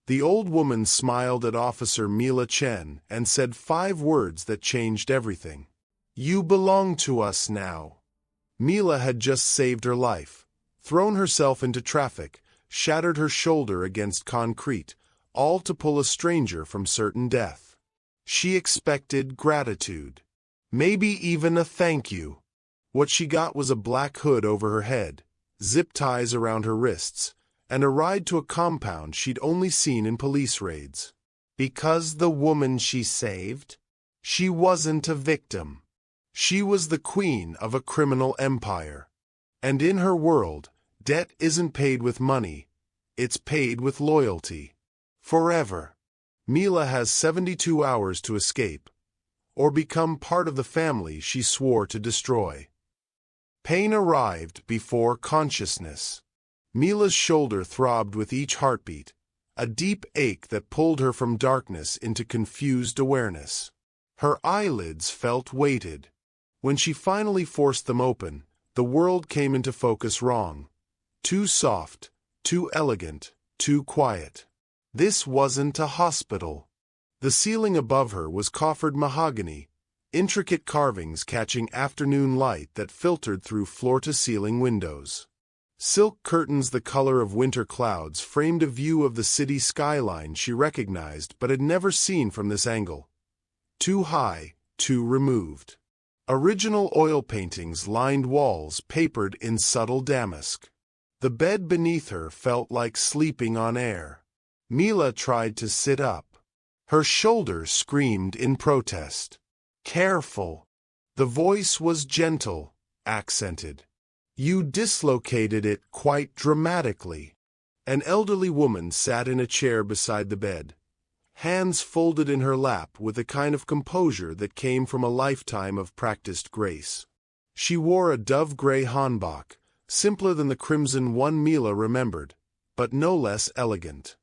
The old woman smiled at Officer Mila Chen and said 5 words that changed everything. "You belong to us now." Mila had just saved her life, thrown herself into traffic, shattered her shoulder against concrete, all to pull a stranger from certain death. She expected gratitude. Maybe even a thank you. What she got was a black hood over her head, zip ties around her wrists, and a ride to a compound she'd only seen in police raids. Because the woman she saved? She wasn't a victim. She was the queen of a criminal empire. And in her world, debt isn't paid with money, it's paid with loyalty. Forever. Mila has 72 hours to escape, or become part of the family she swore to destroy. Pain arrived before consciousness. Mila's shoulder throbbed with each heartbeat, a deep ache that pulled her from darkness into confused awareness. Her eyelids felt weighted. When she finally forced them open, the world came into focus wrong. Too soft, too elegant, too quiet. This wasn't a hospital. The ceiling above her was coffered mahogany, intricate carvings catching afternoon light that filtered through floor-to-ceiling windows. Silk curtains the color of winter clouds framed a view of the city skyline she recognized but had never seen from this angle. Too high, too removed. Original oil paintings lined walls papered in subtle damask. The bed beneath her felt like sleeping on air. Mila tried to sit up. Her shoulders screamed in protest. "Careful." The voice was gentle, accented. "You dislocated it quite dramatically." An elderly woman sat in a chair beside the bed, hands folded in her lap with a kind of composure that came from a lifetime of practiced grace. She wore a dove-gray hanbok, simpler than the crimson one Mila remembered, but no less elegant.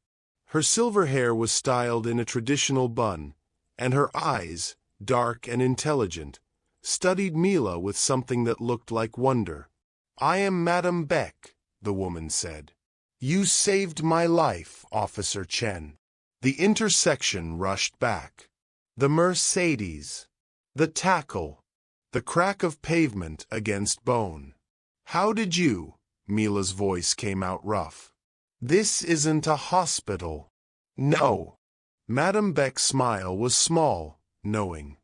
Her silver hair was styled in a traditional bun, and her eyes, dark and intelligent, studied Mila with something that looked like wonder. "I am Madam Baek," the woman said. "You saved my life, Officer Chen." The intersection rushed back. The Mercedes. The tackle. The crack of pavement against bone. "How did you?" Mila's voice came out rough. "This isn't a hospital." "No." Madam Baek's smile was small, knowing.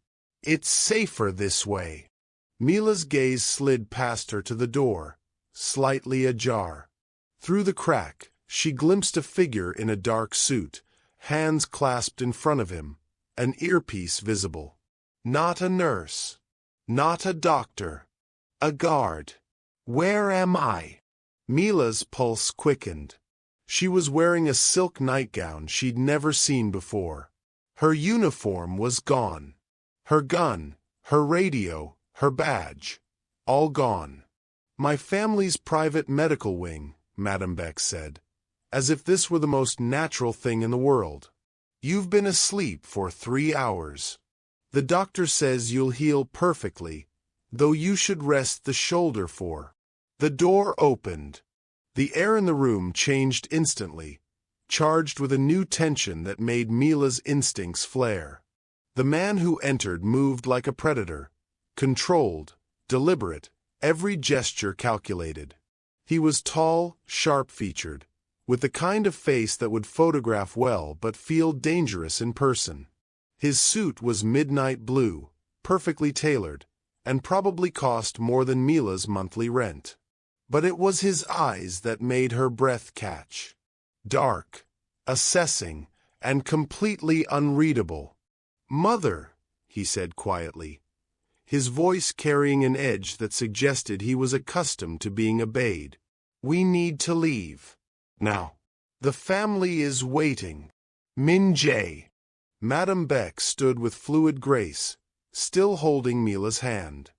"It's safer this way." Mila's gaze slid past her to the door, slightly ajar. Through the crack, she glimpsed a figure in a dark suit, hands clasped in front of him, an earpiece visible. Not a nurse. Not a doctor. A guard. "Where am I?" Mila's pulse quickened. She was wearing a silk nightgown she'd never seen before. Her uniform was gone. Her gun, her radio, her badge, all gone. "My family's private medical wing," Madam Baek said, as if this were the most natural thing in the world. "You've been asleep for 3 hours. The doctor says you'll heal perfectly, though you should rest the shoulder for." The door opened. The air in the room changed instantly, charged with a new tension that made Mila's instincts flare. The man who entered moved like a predator, controlled, deliberate, every gesture calculated. He was tall, sharp-featured, with the kind of face that would photograph well but feel dangerous in person. His suit was midnight blue, perfectly tailored, and probably cost more than Mila's monthly rent. But it was his eyes that made her breath catch. Dark, assessing, and completely unreadable. "Mother," he said quietly, his voice carrying an edge that suggested he was accustomed to being obeyed. "We need to leave. Now. The family is waiting." Min-jae. Madam Baek stood with fluid grace, still holding Mila's hand.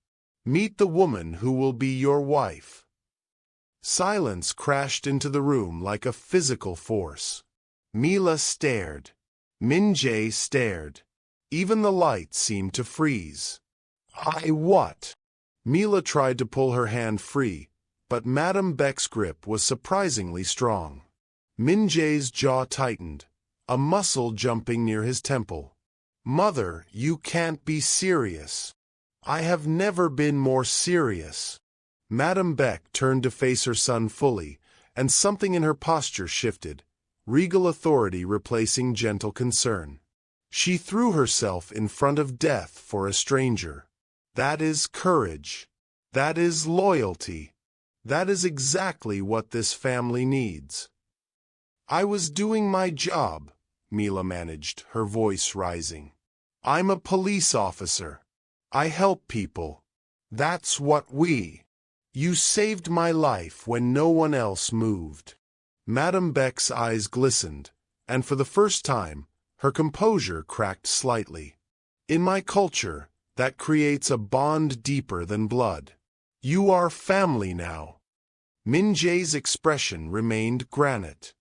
"Meet the woman who will be your wife." Silence crashed into the room like a physical force. Mila stared. Min-jae stared. Even the light seemed to freeze. What?" Mila tried to pull her hand free, but Madam Baek's grip was surprisingly strong. Min-jae's jaw tightened, a muscle jumping near his temple. "Mother, you can't be serious." "I have never been more serious." Madam Baek turned to face her son fully, and something in her posture shifted, regal authority replacing gentle concern. She threw herself in front of death for a stranger. That is courage. That is loyalty. That is exactly what this family needs. "I was doing my job," Mila managed, her voice rising. "I'm a police officer. I help people. That's what we. You saved my life when no one else moved." Madam Baek's eyes glistened, and for the first time, her composure cracked slightly. "In my culture, that creates a bond deeper than blood. You are family now." Min-jae's expression remained granite.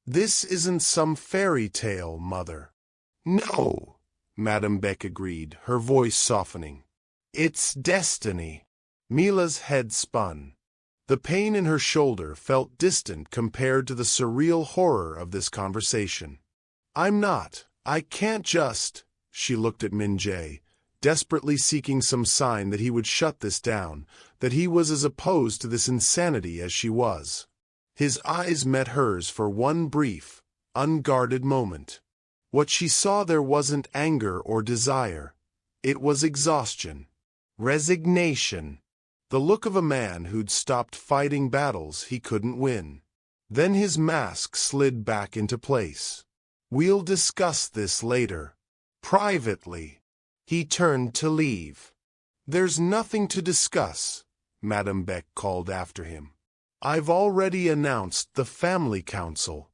"This isn't some fairy tale, Mother." "No," Madam Baek agreed, her voice softening. "It's destiny." Mila's head spun. The pain in her shoulder felt distant compared to the surreal horror of this conversation. I can't just." She looked at Min-jae, desperately seeking some sign that he would shut this down, that he was as opposed to this insanity as she was. His eyes met hers for one brief, unguarded moment. What she saw there wasn't anger or desire. It was exhaustion. Resignation. The look of a man who'd stopped fighting battles he couldn't win. Then his mask slid back into place. "We'll discuss this later. Privately." He turned to leave. "There's nothing to discuss," Madam Baek called after him. "I've already announced the family council."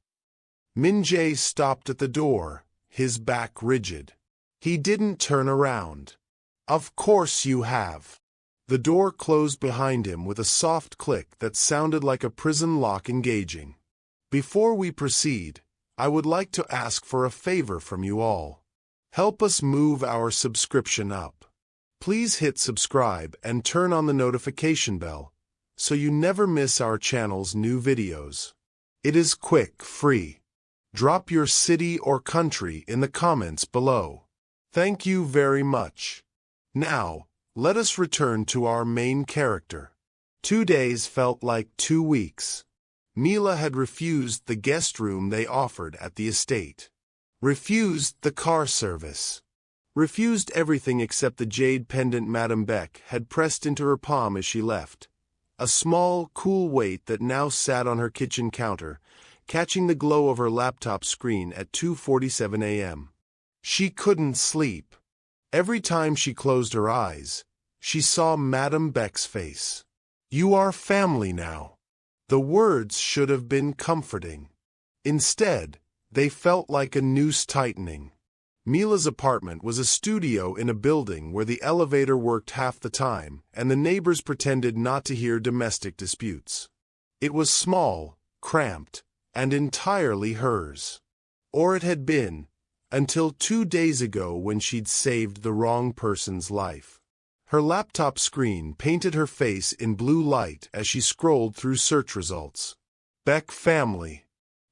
Min-jae stopped at the door, his back rigid. He didn't turn around. "Of course you have." The door closed behind him with a soft click that sounded like a prison lock engaging. "Before we proceed, I would like to ask for a favor from you all. Help us move our subscription up. Please hit subscribe and turn on the notification bell, so you never miss our channel's new videos. It is quick, free. Drop your city or country in the comments below. Thank you very much. Now, let us return to our main character. 2 days felt like 2 weeks. Mila had refused the guest room they offered at the estate. Refused the car service. Refused everything except the jade pendant Madam Baek had pressed into her palm as she left. A small, cool weight that now sat on her kitchen counter, catching the glow of her laptop screen at 2:47 a.m. She couldn't sleep. Every time she closed her eyes, she saw Madam Baek's face. "You are family now." The words should have been comforting. Instead, they felt like a noose tightening. Mila's apartment was a studio in a building where the elevator worked half the time, and the neighbors pretended not to hear domestic disputes. It was small, cramped, and entirely hers. Or it had been, until 2 days ago when she'd saved the wrong person's life. Her laptop screen painted her face in blue light as she scrolled through search results. Baek family.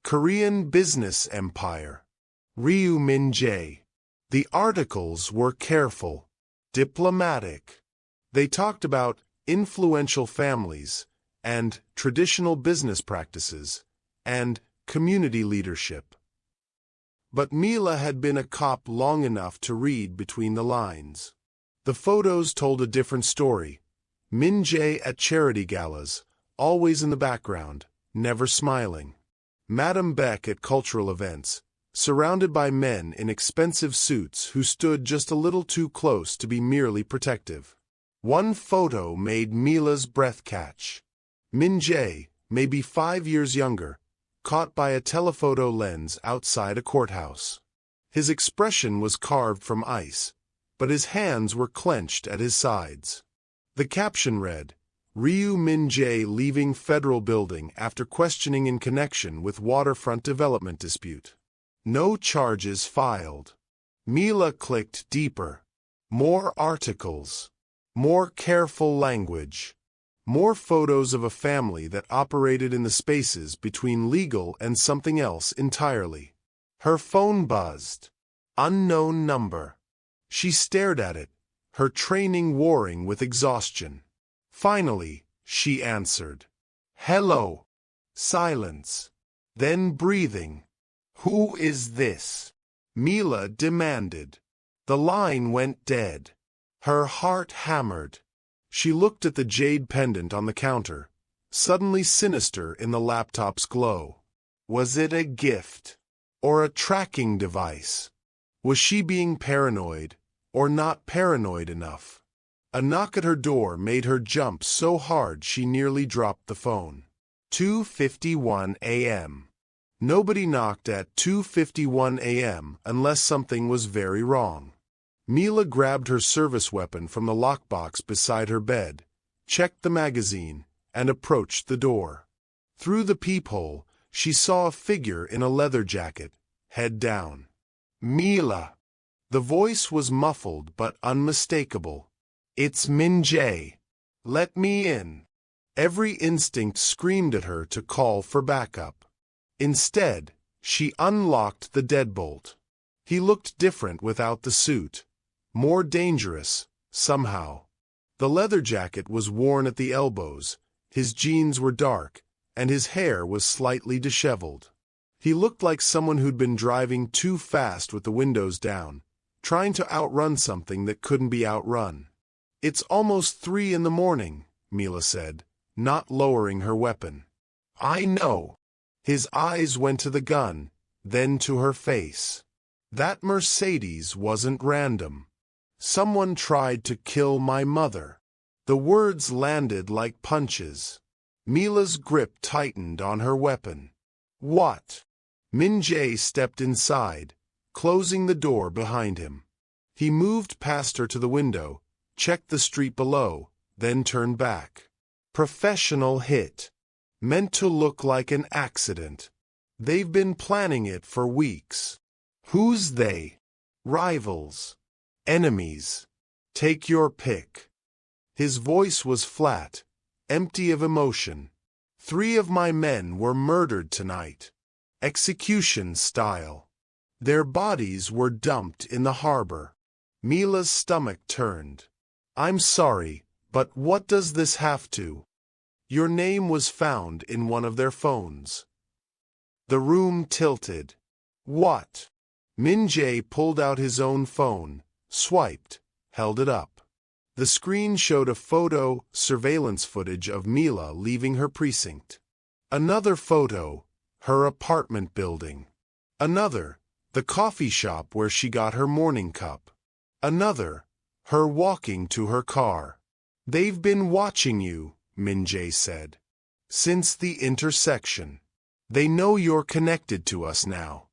Korean business empire. Ryu Min-jae. The articles were careful, diplomatic. They talked about influential families, and traditional business practices, and community leadership. But Mila had been a cop long enough to read between the lines. The photos told a different story. Min-jae at charity galas, always in the background, never smiling. Madam Baek at cultural events, surrounded by men in expensive suits who stood just a little too close to be merely protective. One photo made Mila's breath catch. Min-jae, maybe 5 years younger, caught by a telephoto lens outside a courthouse. His expression was carved from ice, but his hands were clenched at his sides. The caption read, "Ryu Min-jae leaving federal building after questioning in connection with waterfront development dispute. No charges filed." Mila clicked deeper. More articles. More careful language. More photos of a family that operated in the spaces between legal and something else entirely. Her phone buzzed. Unknown number. She stared at it, her training warring with exhaustion. Finally, she answered. Hello. Silence. Then breathing. Who is this? Mila demanded. The line went dead. Her heart hammered. She looked at the jade pendant on the counter, suddenly sinister in the laptop's glow. Was it a gift? Or a tracking device? Was she being paranoid, or not paranoid enough? A knock at her door made her jump so hard she nearly dropped the phone. 2:51 a.m. Nobody knocked at 2:51 a.m. unless something was very wrong. Mila grabbed her service weapon from the lockbox beside her bed, checked the magazine, and approached the door. Through the peephole, she saw a figure in a leather jacket, head down. Mila. The voice was muffled but unmistakable. It's Min-jae. Let me in. Every instinct screamed at her to call for backup. Instead, she unlocked the deadbolt. He looked different without the suit. More dangerous, somehow. The leather jacket was worn at the elbows, his jeans were dark, and his hair was slightly disheveled. He looked like someone who'd been driving too fast with the windows down, trying to outrun something that couldn't be outrun. It's almost 3 in the morning, Mila said, not lowering her weapon. I know. His eyes went to the gun, then to her face. That Mercedes wasn't random. Someone tried to kill my mother. The words landed like punches. Mila's grip tightened on her weapon. What? Min-jae stepped inside, closing the door behind him. He moved past her to the window, checked the street below, then turned back. Professional hit. Meant to look like an accident. They've been planning it for weeks. Who's they? Rivals. Enemies. Take your pick. His voice was flat, empty of emotion. 3 of my men were murdered tonight. Execution style. Their bodies were dumped in the harbor. Mila's stomach turned. I'm sorry, but what does this have to? Your name was found in one of their phones. The room tilted. What? Min-jae pulled out his own phone, swiped, held it up. The screen showed a photo, surveillance footage of Mila leaving her precinct. Another photo, her apartment building. Another, the coffee shop where she got her morning cup. Another, her walking to her car. They've been watching you, Min-jae said. Since the intersection. They know you're connected to us now.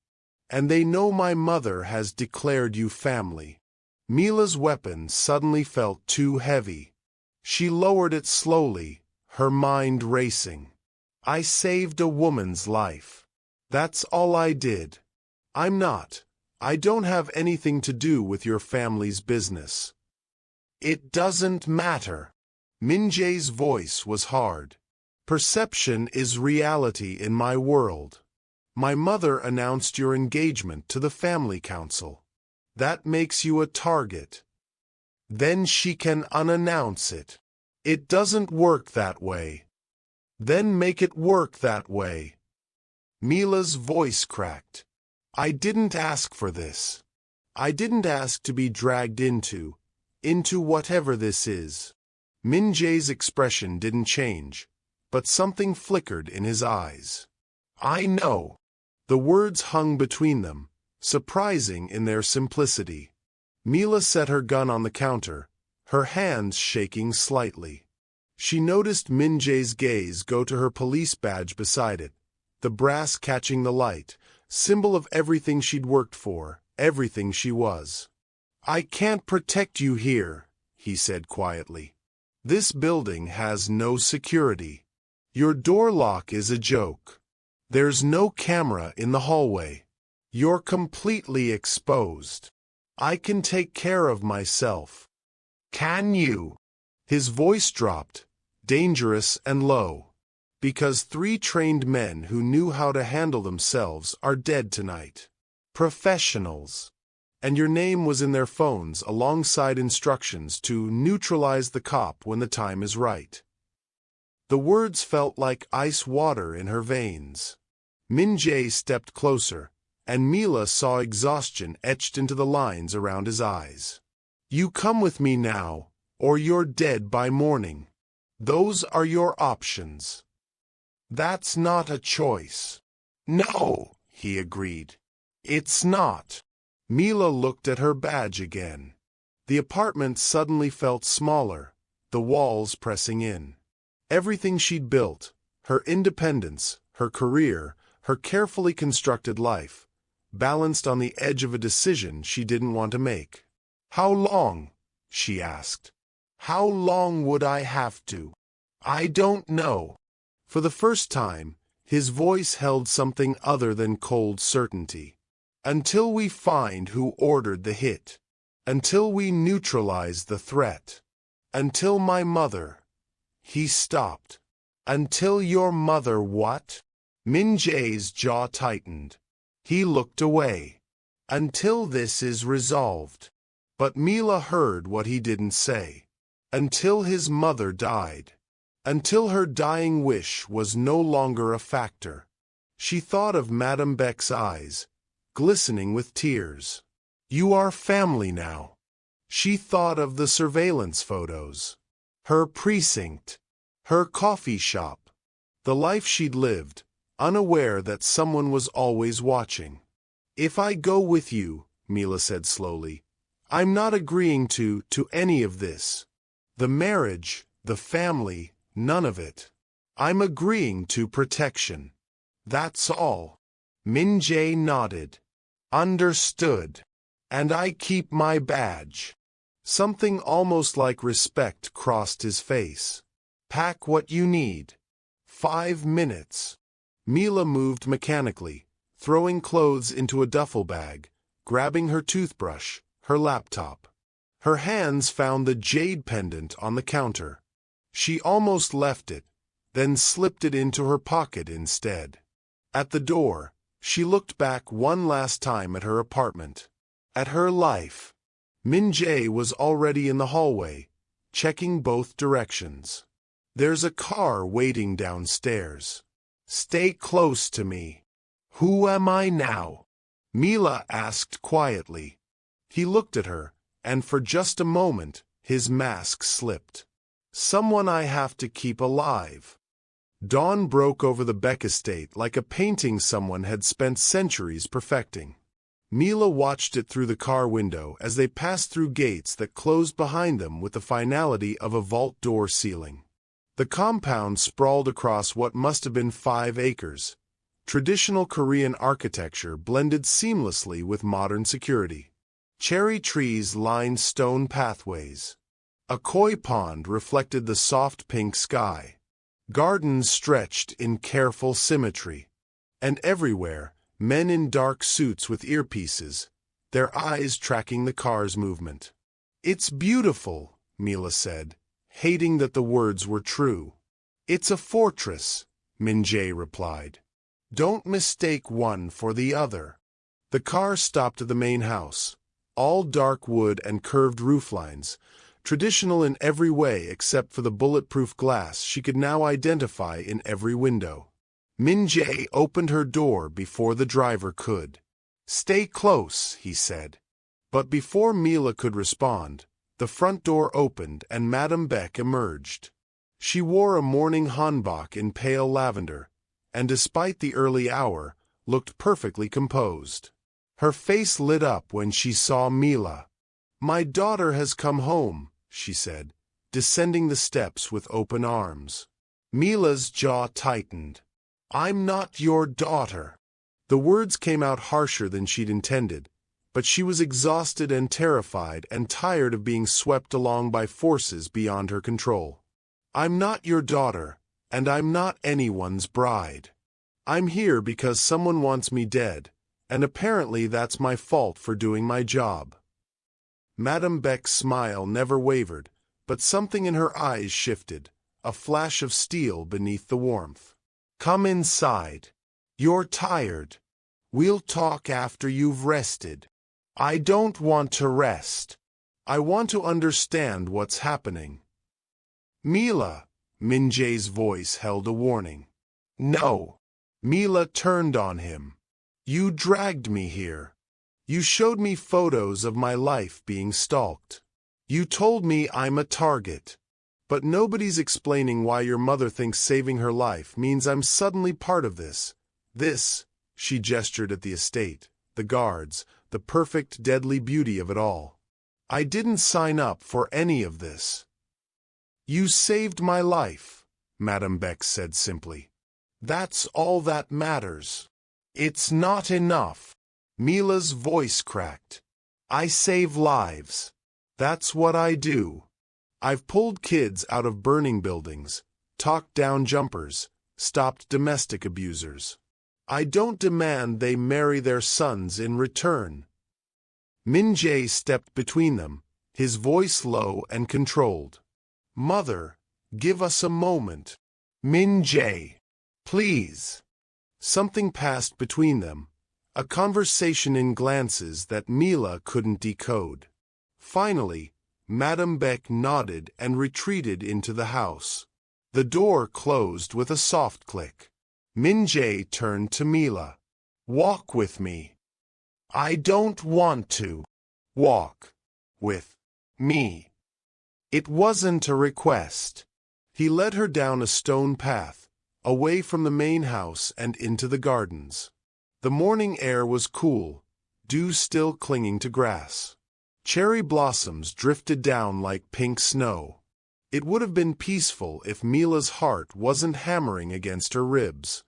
And they know my mother has declared you family. Mila's weapon suddenly felt too heavy. She lowered it slowly, her mind racing. I saved a woman's life. That's all I did. I don't have anything to do with your family's business. It doesn't matter. Min-jae's voice was hard. Perception is reality in my world. My mother announced your engagement to the family council. That makes you a target. Then she can unannounce it. It doesn't work that way. Then make it work that way. Mila's voice cracked. I didn't ask for this. I didn't ask to be dragged into whatever this is. Min-jae's expression didn't change, but something flickered in his eyes. I know. The words hung between them, surprising in their simplicity. Mila set her gun on the counter, her hands shaking slightly. She noticed Min-jae's gaze go to her police badge beside it, the brass catching the light, symbol of everything she'd worked for, everything she was. I can't protect you here, he said quietly. This building has no security. Your door lock is a joke. There's no camera in the hallway. You're completely exposed. I can take care of myself. Can you? His voice dropped, dangerous and low. Because 3 trained men who knew how to handle themselves are dead tonight. Professionals. And your name was in their phones alongside instructions to neutralize the cop when the time is right. The words felt like ice water in her veins. Min-jae stepped closer, and Mila saw exhaustion etched into the lines around his eyes. You come with me now, or you're dead by morning. Those are your options. That's not a choice. No, he agreed. It's not. Mila looked at her badge again. The apartment suddenly felt smaller, the walls pressing in. Everything she'd built, her independence, her career, her carefully constructed life, balanced on the edge of a decision she didn't want to make. How long? She asked. How long would I have to? I don't know. For the first time, his voice held something other than cold certainty. Until we find who ordered the hit. Until we neutralize the threat. Until my mother. He stopped. Until your mother what? Min-jae's jaw tightened. He looked away. Until this is resolved. But Mila heard what he didn't say. Until his mother died. Until her dying wish was no longer a factor. She thought of Madam Baek's eyes, glistening with tears. You are family now. She thought of the surveillance photos. Her precinct. Her coffee shop. The life she'd lived, unaware that someone was always watching. If I go with you, Mila said slowly, I'm not agreeing to any of this. The marriage, the family, none of it. I'm agreeing to protection. That's all. Min-jae nodded. Understood. And I keep my badge. Something almost like respect crossed his face. Pack what you need. 5 minutes. Mila moved mechanically, throwing clothes into a duffel bag, grabbing her toothbrush, her laptop. Her hands found the jade pendant on the counter. She almost left it, then slipped it into her pocket instead. At the door, she looked back one last time at her apartment. At her life. Min-jae was already in the hallway, checking both directions. There's a car waiting downstairs. Stay close to me. Who am I now? Mila asked quietly. He looked at her, and for just a moment, his mask slipped. Someone I have to keep alive. Dawn broke over the Baek estate like a painting someone had spent centuries perfecting. Mila watched it through the car window as they passed through gates that closed behind them with the finality of a vault door sealing. The compound sprawled across what must have been 5 acres. Traditional Korean architecture blended seamlessly with modern security. Cherry trees lined stone pathways. A koi pond reflected the soft pink sky. Gardens stretched in careful symmetry. And everywhere, men in dark suits with earpieces, their eyes tracking the car's movement. It's beautiful, Mila said, hating that the words were true. It's a fortress, Min-jae replied. Don't mistake one for the other. The car stopped at the main house, all dark wood and curved rooflines, traditional in every way except for the bulletproof glass she could now identify in every window. Min-jae opened her door before the driver could. Stay close, he said. But before Mila could respond, the front door opened and Madam Baek emerged. She wore a morning hanbok in pale lavender, and despite the early hour, looked perfectly composed. Her face lit up when she saw Mila. My daughter has come home, she said, descending the steps with open arms. Mila's jaw tightened. I'm not your daughter. The words came out harsher than she'd intended, but she was exhausted and terrified and tired of being swept along by forces beyond her control. I'm not your daughter, and I'm not anyone's bride. I'm here because someone wants me dead, and apparently that's my fault for doing my job. Madam Baek's smile never wavered, but something in her eyes shifted, a flash of steel beneath the warmth. Come inside. You're tired. We'll talk after you've rested. I don't want to rest. I want to understand what's happening. Mila, Min-jae's voice held a warning. No. Mila turned on him. You dragged me here. You showed me photos of my life being stalked. You told me I'm a target. But nobody's explaining why your mother thinks saving her life means I'm suddenly part of this. This, she gestured at the estate, the guards, the perfect deadly beauty of it all. I didn't sign up for any of this. You saved my life, Madam Baek said simply. That's all that matters. It's not enough. Mila's voice cracked. I save lives. That's what I do. I've pulled kids out of burning buildings, talked down jumpers, stopped domestic abusers. I don't demand they marry their sons in return. Min-jae stepped between them, his voice low and controlled. Mother, give us a moment. Min-jae, please. Something passed between them, a conversation in glances that Mila couldn't decode. Finally, Madam Baek nodded and retreated into the house. The door closed with a soft click. Min-jae turned to Mila. Walk with me. I don't want to. Walk. With me. It wasn't a request. He led her down a stone path, away from the main house and into the gardens. The morning air was cool, dew still clinging to grass. Cherry blossoms drifted down like pink snow. It would have been peaceful if Mila's heart wasn't hammering against her ribs.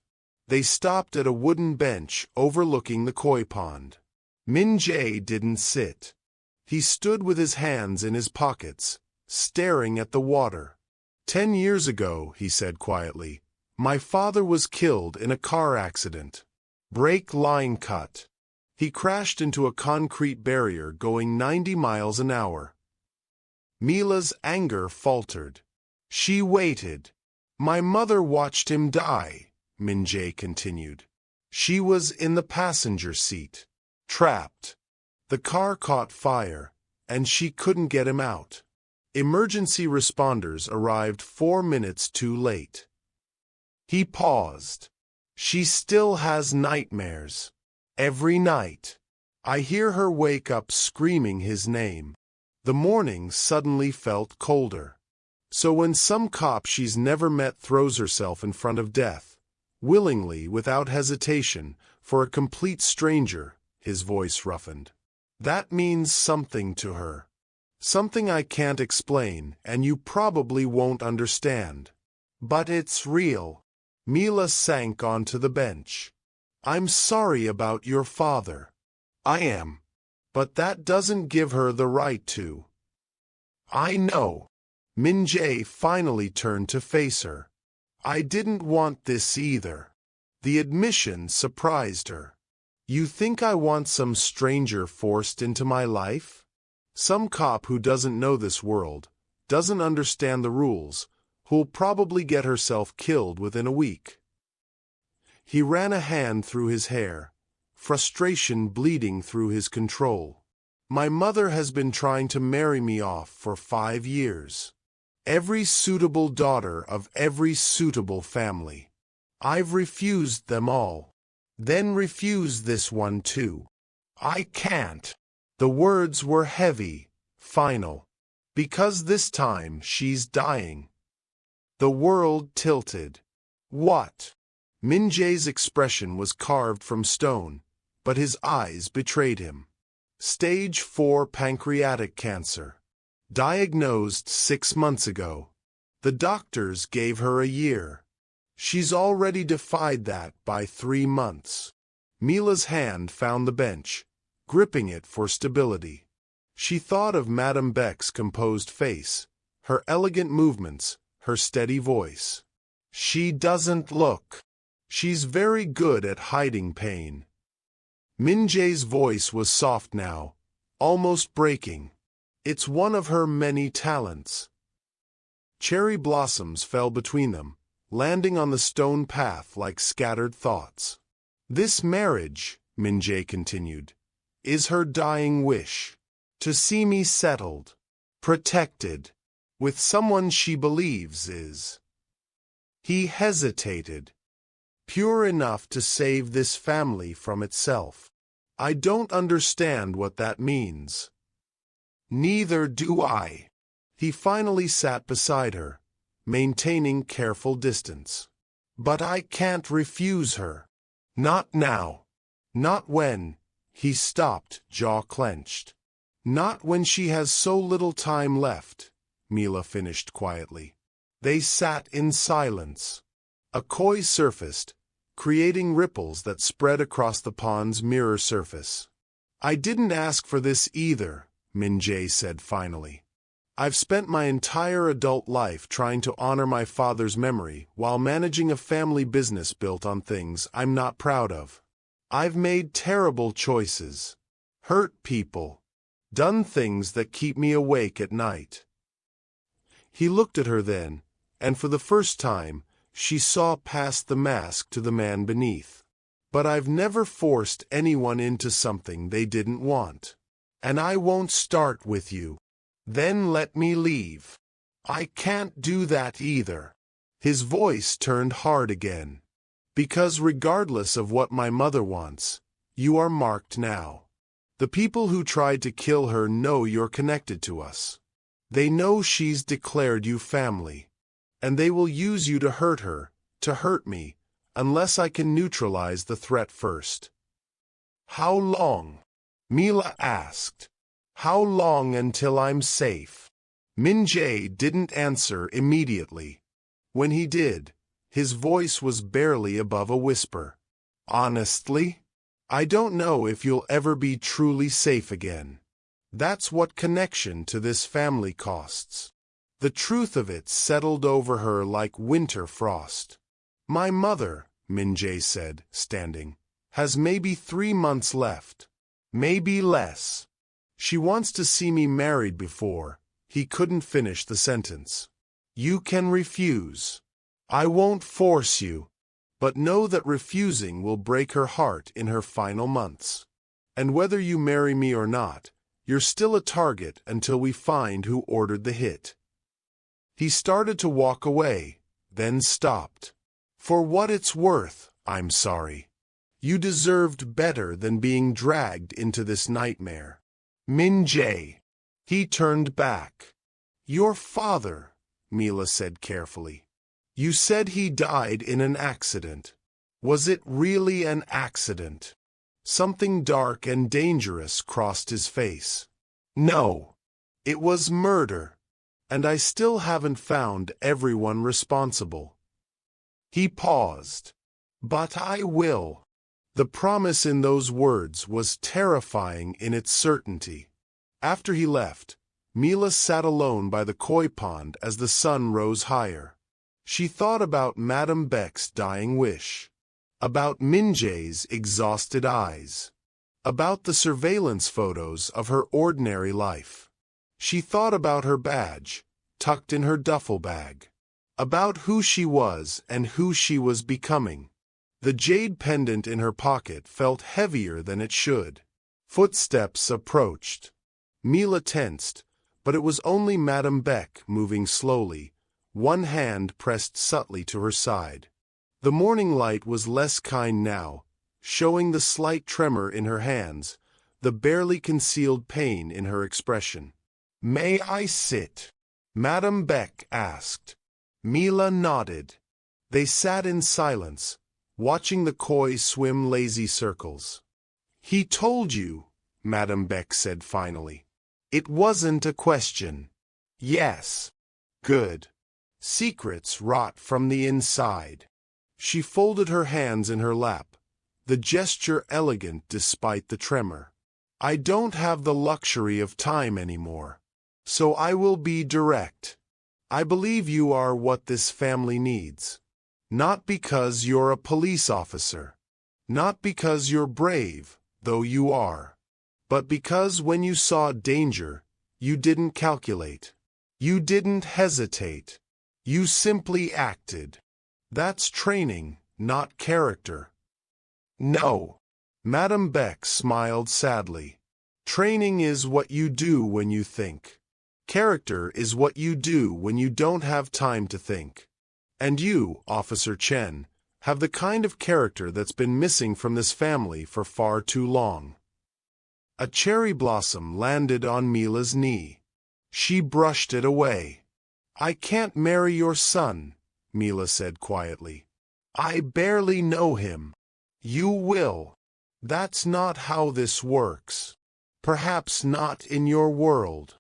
They stopped at a wooden bench overlooking the koi pond. Min-jae didn't sit. He stood with his hands in his pockets, staring at the water. 10 years ago, he said quietly, my father was killed in a car accident. Brake line cut. He crashed into a concrete barrier going 90 miles an hour. Mila's anger faltered. She waited. My mother watched him die, Min-jae continued. She was in the passenger seat. Trapped. The car caught fire, and she couldn't get him out. Emergency responders arrived 4 minutes too late. He paused. She still has nightmares. Every night. I hear her wake up screaming his name. The morning suddenly felt colder. So when some cop she's never met throws herself in front of death, willingly, without hesitation, for a complete stranger, his voice roughened. That means something to her. Something I can't explain, and you probably won't understand. But it's real. Mila sank onto the bench. I'm sorry about your father. I am. But that doesn't give her the right to. I know. Min-jae finally turned to face her. I didn't want this either. The admission surprised her. You think I want some stranger forced into my life? Some cop who doesn't know this world, doesn't understand the rules, who'll probably get herself killed within a week. He ran a hand through his hair, frustration bleeding through his control. My mother has been trying to marry me off for 5 years. Every suitable daughter of every suitable family. I've refused them all. Then refuse this one too. I can't. The words were heavy, final. Because this time she's dying. The world tilted. What? Min-jae's expression was carved from stone, but his eyes betrayed him. Stage 4 pancreatic cancer. Diagnosed 6 months ago. The doctors gave her a year. She's already defied that by 3 months. Mila's hand found the bench, gripping it for stability. She thought of Madam Baek's composed face, her elegant movements, her steady voice. She doesn't look. She's very good at hiding pain. Min-jae's voice was soft now, almost breaking. It's one of her many talents. Cherry blossoms fell between them, landing on the stone path like scattered thoughts. This marriage, Min-jae continued, is her dying wish. To see me settled, protected, with someone she believes is. He hesitated. Pure enough to save this family from itself. I don't understand what that means. Neither do I. He finally sat beside her, maintaining careful distance. But I can't refuse her. Not now. Not when. He stopped, jaw clenched. Not when she has so little time left, Mila finished quietly. They sat in silence. A koi surfaced, creating ripples that spread across the pond's mirror surface. I didn't ask for this either, Min-jae said finally. I've spent my entire adult life trying to honor my father's memory while managing a family business built on things I'm not proud of. I've made terrible choices, hurt people, done things that keep me awake at night. He looked at her then, and for the first time, she saw past the mask to the man beneath. But I've never forced anyone into something they didn't want. And I won't start with you. Then let me leave. I can't do that either. His voice turned hard again. Because regardless of what my mother wants, you are marked now. The people who tried to kill her know you're connected to us. They know she's declared you family. And they will use you to hurt her, to hurt me, unless I can neutralize the threat first. How long? Mila asked. How long until I'm safe? Min-jae didn't answer immediately. When he did, his voice was barely above a whisper. Honestly, I don't know if you'll ever be truly safe again. That's what connection to this family costs. The truth of it settled over her like winter frost. My mother, Min-jae said, standing, has maybe 3 months left. Maybe less. She wants to see me married before. He couldn't finish the sentence. You can refuse. I won't force you. But know that refusing will break her heart in her final months. And whether you marry me or not, you're still a target until we find who ordered the hit. He started to walk away, then stopped. For what it's worth, I'm sorry. You deserved better than being dragged into this nightmare. Min-jae. He turned back. Your father, Mila said carefully. You said he died in an accident. Was it really an accident? Something dark and dangerous crossed his face. No. It was murder. And I still haven't found everyone responsible. He paused. But I will. The promise in those words was terrifying in its certainty. After he left, Mila sat alone by the koi pond as the sun rose higher. She thought about Madam Baek's dying wish, about Min-jae's exhausted eyes, about the surveillance photos of her ordinary life. She thought about her badge, tucked in her duffel bag, about who she was and who she was becoming. The jade pendant in her pocket felt heavier than it should. Footsteps approached. Mila tensed, but it was only Madam Baek moving slowly, one hand pressed subtly to her side. The morning light was less kind now, showing the slight tremor in her hands, the barely concealed pain in her expression. May I sit? Madam Baek asked. Mila nodded. They sat in silence, watching the koi swim lazy circles. He told you, Madam Baek said finally. It wasn't a question. Yes. Good. Secrets rot from the inside. She folded her hands in her lap, the gesture elegant despite the tremor. I don't have the luxury of time anymore. So I will be direct. I believe you are what this family needs. Not because you're a police officer. Not because you're brave, though you are. But because when you saw danger, you didn't calculate. You didn't hesitate. You simply acted. That's training, not character. No. Madam Baek smiled sadly. Training is what you do when you think. Character is what you do when you don't have time to think. And you, Officer Chen, have the kind of character that's been missing from this family for far too long. A cherry blossom landed on Mila's knee. She brushed it away. I can't marry your son, Mila said quietly. I barely know him. You will. That's not how this works. Perhaps not in your world.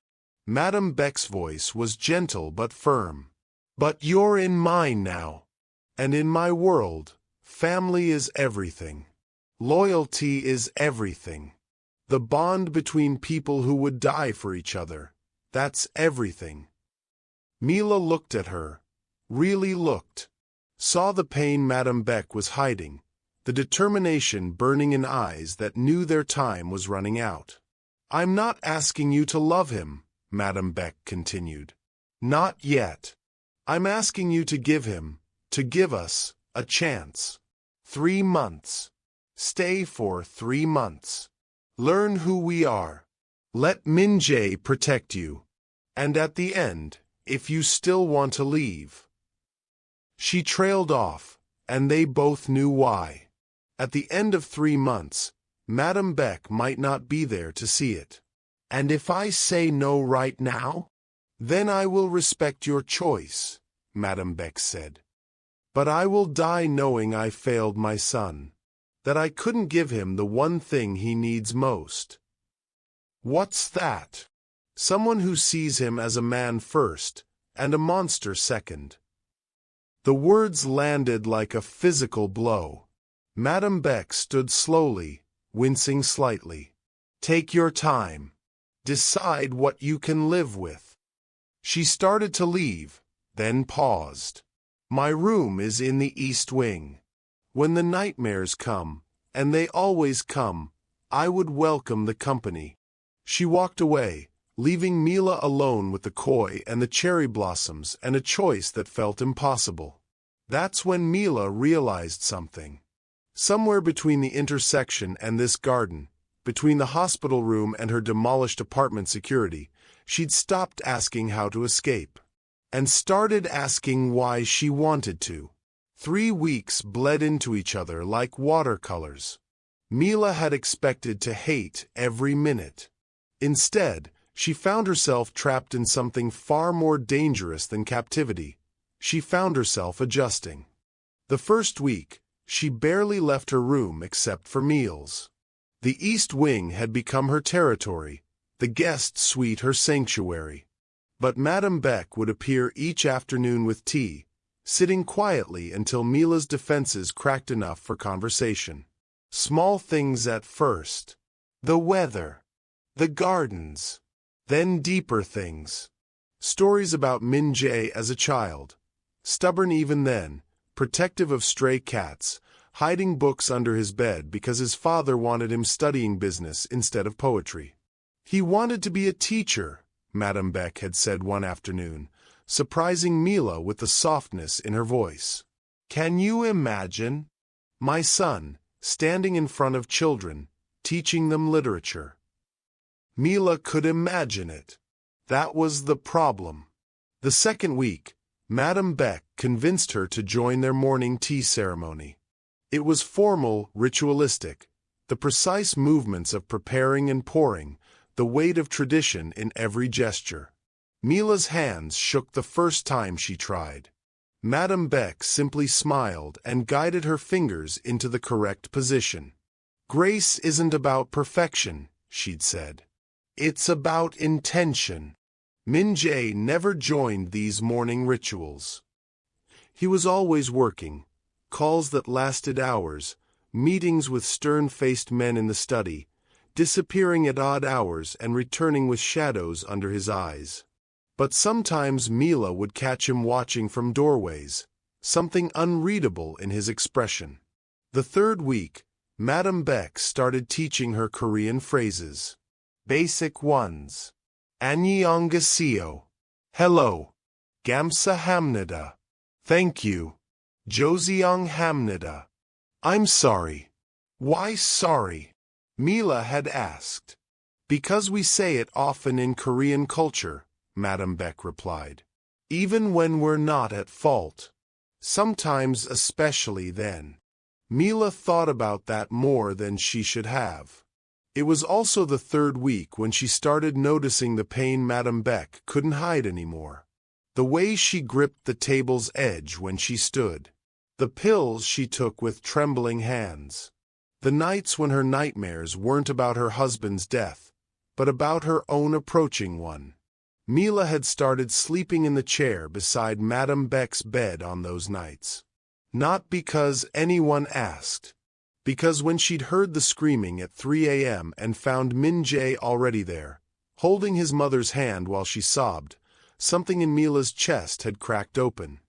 Madam Baek's voice was gentle but firm. But you're in mine now. And in my world, family is everything. Loyalty is everything. The bond between people who would die for each other. That's everything. Mila looked at her. Really looked. Saw the pain Madam Baek was hiding, the determination burning in eyes that knew their time was running out. I'm not asking you to love him, Madam Baek continued. Not yet. I'm asking you to give us, a chance. 3 months. Stay for 3 months. Learn who we are. Let Min-jae protect you. And at the end, if you still want to leave. She trailed off, and they both knew why. At the end of 3 months, Madam Baek might not be there to see it. And if I say no right now, then I will respect your choice, Madam Baek said. But I will die knowing I failed my son, that I couldn't give him the one thing he needs most. What's that? Someone who sees him as a man first, and a monster second. The words landed like a physical blow. Madam Baek stood slowly, wincing slightly. Take your time. Decide what you can live with. She started to leave, then paused. My room is in the East Wing. When the nightmares come, and they always come, I would welcome the company. She walked away, leaving Mila alone with the koi and the cherry blossoms and a choice that felt impossible. That's when Mila realized something. Somewhere between the intersection and this garden, between the hospital room and her demolished apartment security, she'd stopped asking how to escape. And started asking why she wanted to. 3 weeks bled into each other like watercolors. Mila had expected to hate every minute. Instead, she found herself trapped in something far more dangerous than captivity. She found herself adjusting. The first week, she barely left her room except for meals. The East Wing had become her territory, the guest suite her sanctuary. But Madam Baek would appear each afternoon with tea, sitting quietly until Mila's defenses cracked enough for conversation. Small things at first. The weather. The gardens. Then deeper things. Stories about Min-jae as a child. Stubborn even then, protective of stray cats, hiding books under his bed because his father wanted him studying business instead of poetry. He wanted to be a teacher, Madam Baek had said one afternoon, surprising Mila with the softness in her voice. Can you imagine? My son, standing in front of children, teaching them literature. Mila could imagine it. That was the problem. The second week, Madam Baek convinced her to join their morning tea ceremony. It was formal, ritualistic, the precise movements of preparing and pouring, the weight of tradition in every gesture. Mila's hands shook the first time she tried. Madam Baek simply smiled and guided her fingers into the correct position. Grace isn't about perfection, she'd said. It's about intention. Min-jae never joined these morning rituals. He was always working, calls that lasted hours, meetings with stern-faced men in the study, disappearing at odd hours and returning with shadows under his eyes. But sometimes Mila would catch him watching from doorways, something unreadable in his expression. The third week, Madam Baek started teaching her Korean phrases. Basic ones. Annyeonghaseyo. Hello. Gamsahamnida. Thank you. Joseong hamnida. I'm sorry. Why sorry? Mila had asked. Because we say it often in Korean culture, Madam Baek replied. Even when we're not at fault. Sometimes especially then. Mila thought about that more than she should have. It was also the third week when she started noticing the pain Madam Baek couldn't hide anymore. The way she gripped the table's edge when she stood. The pills she took with trembling hands. The nights when her nightmares weren't about her husband's death, but about her own approaching one. Mila had started sleeping in the chair beside Madam Baek's bed on those nights. Not because anyone asked. Because when she'd heard the screaming at 3 a.m. and found Min-jae already there, holding his mother's hand while she sobbed, something in Mila's chest had cracked open.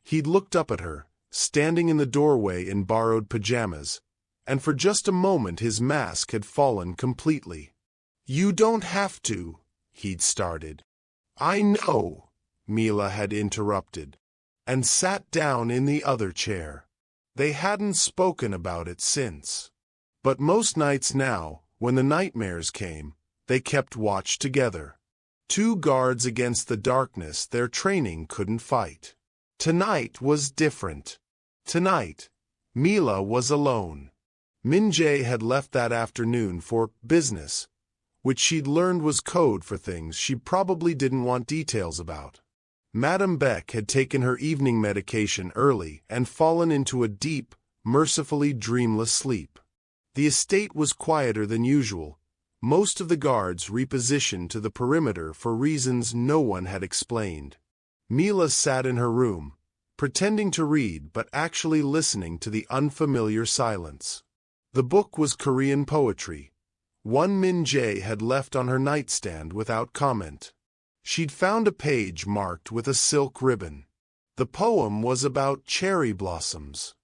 He'd looked up at her, standing in the doorway in borrowed pajamas, and for just a moment his mask had fallen completely. "You don't have to," he'd started. "I know," Mila had interrupted, and sat down in the other chair. They hadn't spoken about it since. But most nights now, when the nightmares came, they kept watch together. Two guards against the darkness their training couldn't fight. Tonight was different. Tonight, Mila was alone. Min-jae had left that afternoon for business, which she'd learned was code for things she probably didn't want details about. Madam Baek had taken her evening medication early and fallen into a deep, mercifully dreamless sleep. The estate was quieter than usual, most of the guards repositioned to the perimeter for reasons no one had explained. Mila sat in her room, pretending to read but actually listening to the unfamiliar silence. The book was Korean poetry. One Min-jae had left on her nightstand without comment. She'd found a page marked with a silk ribbon. The poem was about cherry blossoms.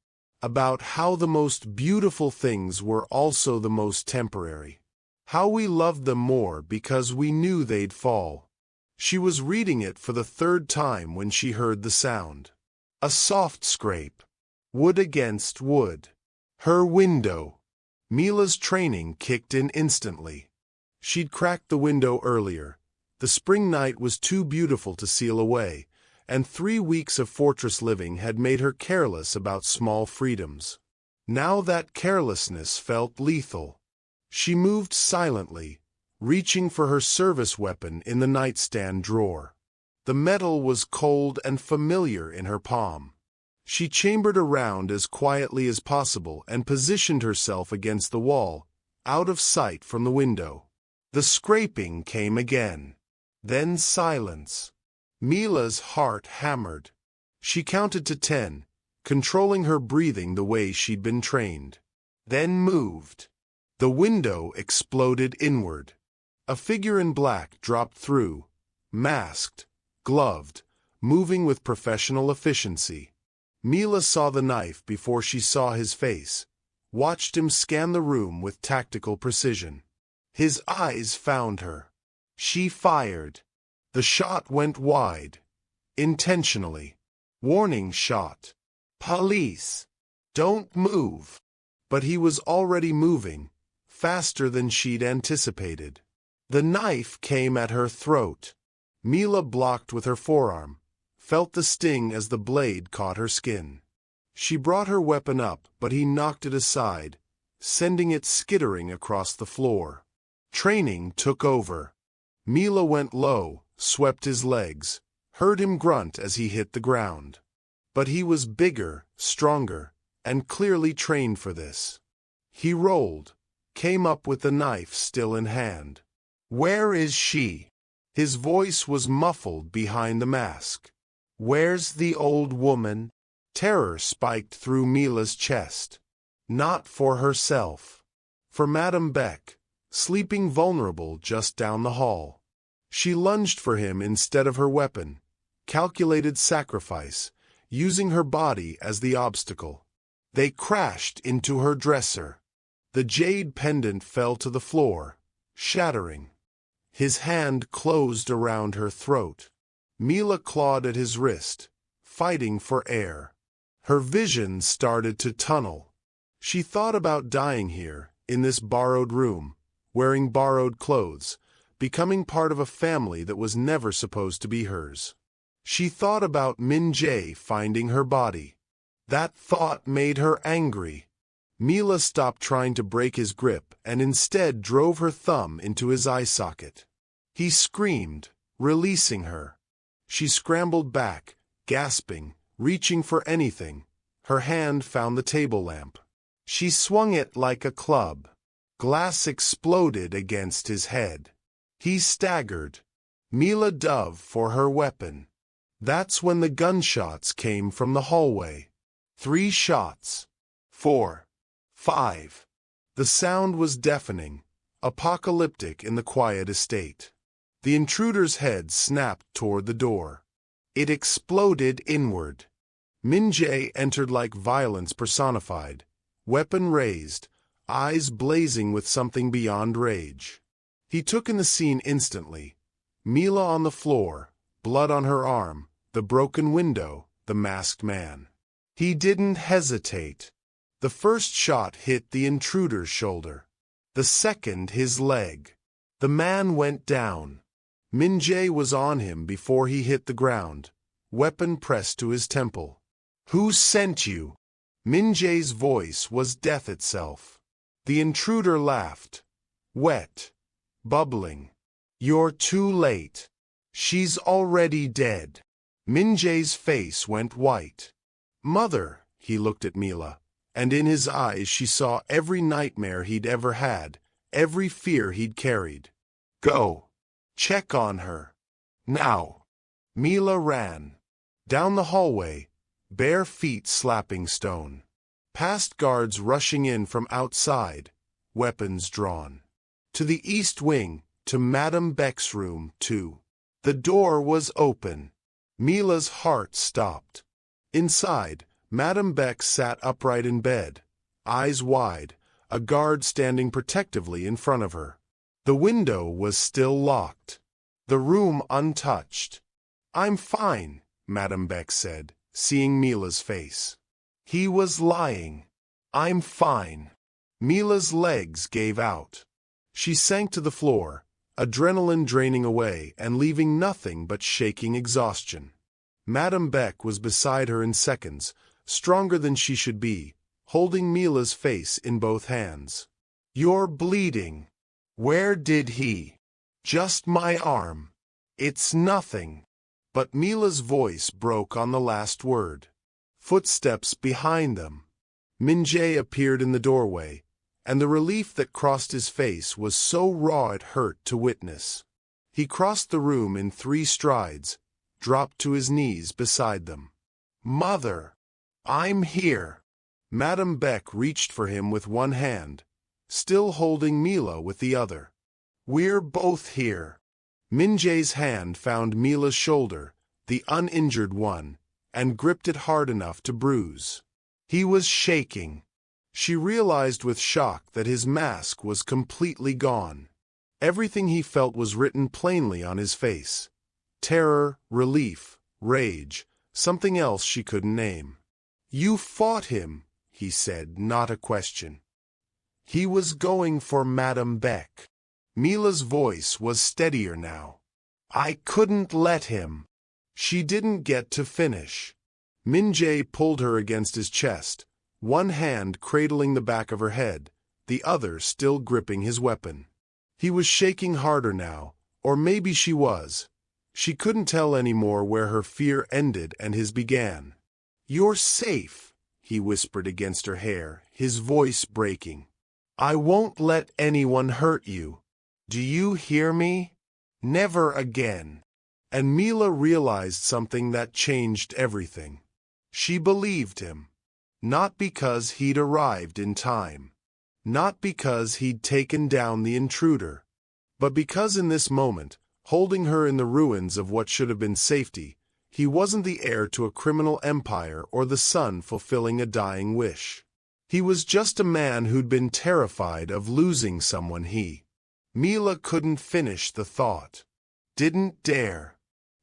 About how the most beautiful things were also the most temporary. How we loved them more because we knew they'd fall. She was reading it for the third time when she heard the sound. A soft scrape. Wood against wood. Her window. Mila's training kicked in instantly. She'd cracked the window earlier. The spring night was too beautiful to seal away, and 3 weeks of fortress living had made her careless about small freedoms. Now that carelessness felt lethal. She moved silently, reaching for her service weapon in the nightstand drawer. The metal was cold and familiar in her palm. She chambered around as quietly as possible and positioned herself against the wall, out of sight from the window. The scraping came again. Then silence. Mila's heart hammered. She counted to 10, controlling her breathing the way she'd been trained. Then moved. The window exploded inward. A figure in black dropped through, masked, gloved, moving with professional efficiency. Mila saw the knife before she saw his face, watched him scan the room with tactical precision. His eyes found her. She fired. The shot went wide. Intentionally. Warning shot. Police. Don't move. But he was already moving, faster than she'd anticipated. The knife came at her throat. Mila blocked with her forearm, felt the sting as the blade caught her skin. She brought her weapon up, but he knocked it aside, sending it skittering across the floor. Training took over. Mila went low, swept his legs, heard him grunt as he hit the ground. But he was bigger, stronger, and clearly trained for this. He rolled, came up with the knife still in hand. "Where is she?" His voice was muffled behind the mask. "Where's the old woman?" Terror spiked through Mila's chest. Not for herself. For Madam Baek, sleeping vulnerable just down the hall. She lunged for him instead of her weapon, calculated sacrifice, using her body as the obstacle. They crashed into her dresser. The jade pendant fell to the floor, shattering. His hand closed around her throat. Mila clawed at his wrist, fighting for air. Her vision started to tunnel. She thought about dying here, in this borrowed room, wearing borrowed clothes, becoming part of a family that was never supposed to be hers. She thought about Min-jae finding her body. That thought made her angry. Mila stopped trying to break his grip and instead drove her thumb into his eye socket. He screamed, releasing her. She scrambled back, gasping, reaching for anything. Her hand found the table lamp. She swung it like a club. Glass exploded against his head. He staggered. Mila dove for her weapon. That's when the gunshots came from the hallway. 3 shots. 4. 5. The sound was deafening, apocalyptic in the quiet estate. The intruder's head snapped toward the door. It exploded inward. Min-jae entered like violence personified, weapon raised, eyes blazing with something beyond rage. He took in the scene instantly. Mila on the floor, blood on her arm, the broken window, the masked man. He didn't hesitate. The first shot hit the intruder's shoulder. The second his leg. The man went down. Min-jae was on him before he hit the ground, weapon pressed to his temple. "Who sent you?" Min-jae's voice was death itself. The intruder laughed. Wet. Bubbling. "You're too late. She's already dead." Min-jae's face went white. "Mother," he looked at Mila, and in his eyes she saw every nightmare he'd ever had, every fear he'd carried. "Go. Check on her. Now." Mila ran. Down the hallway, bare feet slapping stone. Past guards rushing in from outside, weapons drawn. To the east wing, to Madam Baek's room, too. The door was open. Mila's heart stopped. Inside, Madam Baek sat upright in bed, eyes wide, a guard standing protectively in front of her. The window was still locked. The room untouched. "I'm fine," Madam Baek said, seeing Mila's face. He was lying. "I'm fine." Mila's legs gave out. She sank to the floor, adrenaline draining away and leaving nothing but shaking exhaustion. Madam Baek was beside her in seconds, stronger than she should be, holding Mila's face in both hands. "You're bleeding." "Where did he?" "Just my arm." "It's nothing." But Mila's voice broke on the last word. Footsteps behind them. Min-jae appeared in the doorway, and the relief that crossed his face was so raw it hurt to witness. He crossed the room in 3 strides, dropped to his knees beside them. "Mother, I'm here." Madam Baek reached for him with one hand, still holding Mila with the other. "We're both here." Min-jae's hand found Mila's shoulder, the uninjured one, and gripped it hard enough to bruise. He was shaking. She realized with shock that his mask was completely gone. Everything he felt was written plainly on his face. Terror, relief, rage, something else she couldn't name. "You fought him," he said, not a question. "He was going for Madam Baek." Mila's voice was steadier now. "I couldn't let him." She didn't get to finish. Min-jae pulled her against his chest, one hand cradling the back of her head, the other still gripping his weapon. He was shaking harder now, or maybe she was. She couldn't tell anymore where her fear ended and his began. "You're safe," he whispered against her hair, his voice breaking. "I won't let anyone hurt you. Do you hear me? Never again." And Mila realized something that changed everything. She believed him. Not because he'd arrived in time. Not because he'd taken down the intruder. But because in this moment, holding her in the ruins of what should have been safety, he wasn't the heir to a criminal empire or the son fulfilling a dying wish. He was just a man who'd been terrified of losing someone he. Mila couldn't finish the thought. Didn't dare.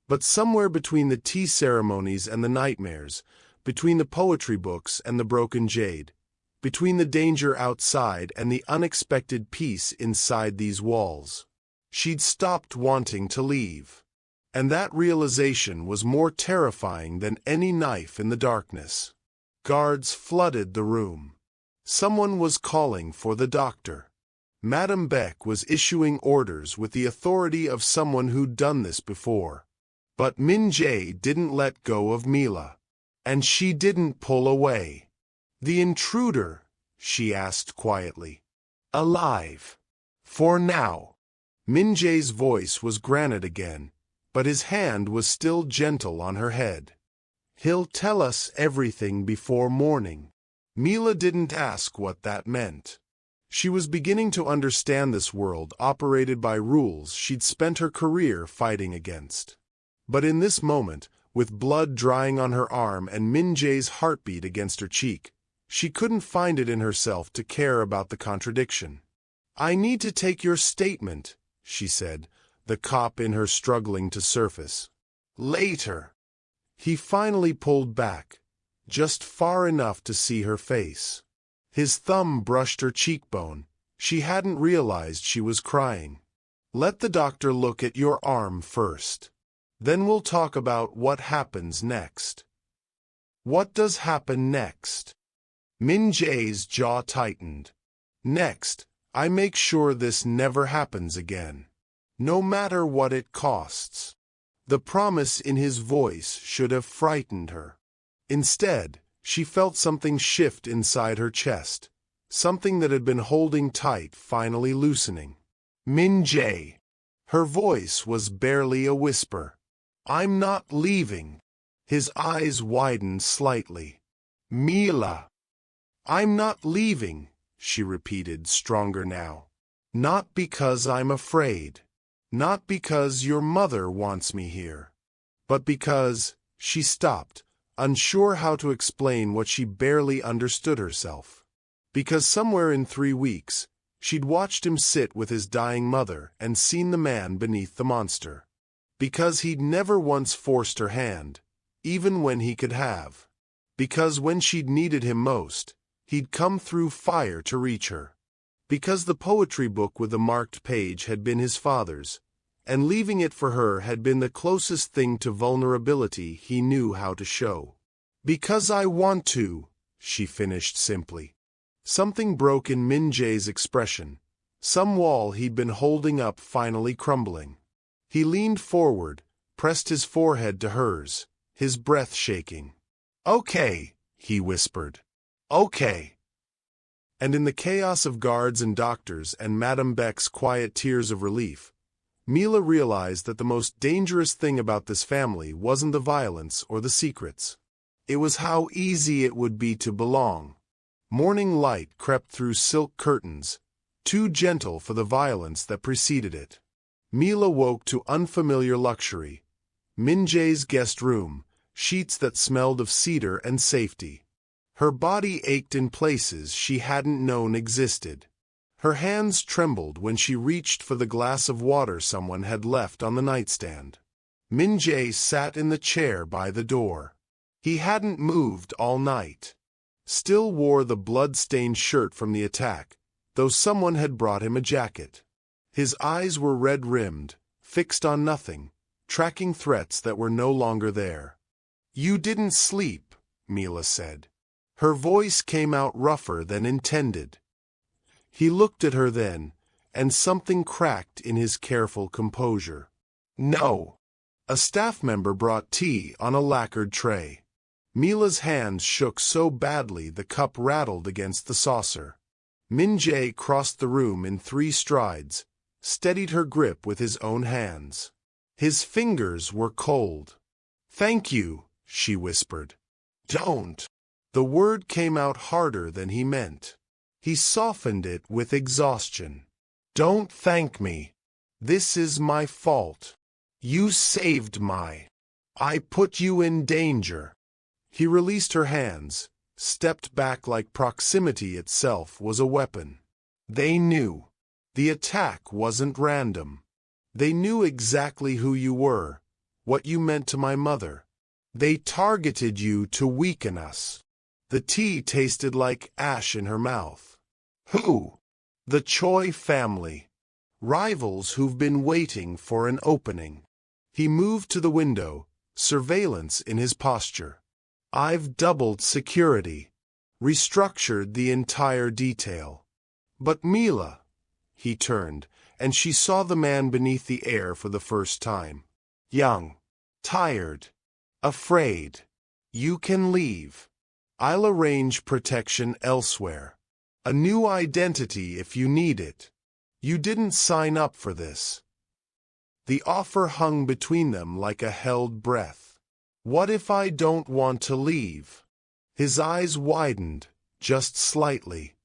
But somewhere between the tea ceremonies and the nightmares, between the poetry books and the broken jade, between the danger outside and the unexpected peace inside these walls. She'd stopped wanting to leave. And that realization was more terrifying than any knife in the darkness. Guards flooded the room. Someone was calling for the doctor. Madam Baek was issuing orders with the authority of someone who'd done this before. But Min-jae didn't let go of Mila. And she didn't pull away. "The intruder," she asked quietly. "Alive. For now." Min-jae's voice was granite again, but his hand was still gentle on her head. "He'll tell us everything before morning." Mila didn't ask what that meant. She was beginning to understand this world operated by rules she'd spent her career fighting against. But in this moment, with blood drying on her arm and Min-jae's heartbeat against her cheek, she couldn't find it in herself to care about the contradiction. "I need to take your statement," she said, the cop in her struggling to surface. "Later." He finally pulled back, just far enough to see her face. His thumb brushed her cheekbone. She hadn't realized she was crying. "Let the doctor look at your arm first. Then we'll talk about what happens next." "What does happen next?" Min-jae's jaw tightened. "Next, I make sure this never happens again. No matter what it costs." The promise in his voice should have frightened her. Instead, she felt something shift inside her chest, something that had been holding tight finally loosening. "Min-jae." Her voice was barely a whisper. "I'm not leaving." His eyes widened slightly. "Mila." "I'm not leaving," she repeated, stronger now. "Not because I'm afraid. Not because your mother wants me here. But because—" She stopped, unsure how to explain what she barely understood herself. Because somewhere in 3 weeks, she'd watched him sit with his dying mother and seen the man beneath the monster. Because he'd never once forced her hand, even when he could have. Because when she'd needed him most, he'd come through fire to reach her. Because the poetry book with the marked page had been his father's, and leaving it for her had been the closest thing to vulnerability he knew how to show. "Because I want to," she finished simply. Something broke in Min-jae's expression, some wall he'd been holding up finally crumbling. He leaned forward, pressed his forehead to hers, his breath shaking. "Okay," he whispered. "Okay." And in the chaos of guards and doctors and Madam Baek's quiet tears of relief, Mila realized that the most dangerous thing about this family wasn't the violence or the secrets. It was how easy it would be to belong. Morning light crept through silk curtains, too gentle for the violence that preceded it. Mila woke to unfamiliar luxury. Min-jae's guest room, sheets that smelled of cedar and safety. Her body ached in places she hadn't known existed. Her hands trembled when she reached for the glass of water someone had left on the nightstand. Min-jae sat in the chair by the door. He hadn't moved all night. Still wore the blood-stained shirt from the attack, though someone had brought him a jacket. His eyes were red-rimmed, fixed on nothing, tracking threats that were no longer there. "You didn't sleep," Mila said. Her voice came out rougher than intended. He looked at her then, and something cracked in his careful composure. "No." A staff member brought tea on a lacquered tray. Mila's hands shook so badly the cup rattled against the saucer. Min-jae crossed the room in 3 strides, steadied her grip with his own hands. His fingers were cold. "Thank you," she whispered. "Don't." The word came out harder than he meant. He softened it with exhaustion. "Don't thank me. This is my fault. You saved I put you in danger." He released her hands, stepped back like proximity itself was a weapon. They knew. The attack wasn't random. They knew exactly who you were, what you meant to my mother. They targeted you to weaken us. The tea tasted like ash in her mouth. Who? The Choi family. Rivals who've been waiting for an opening. He moved to the window, surveillance in his posture. I've doubled security. Restructured the entire detail. But Mila. He turned, and she saw the man beneath the heir for the first time. Young. Tired. Afraid. You can leave. I'll arrange protection elsewhere. A new identity if you need it. You didn't sign up for this. The offer hung between them like a held breath. What if I don't want to leave? His eyes widened, just slightly.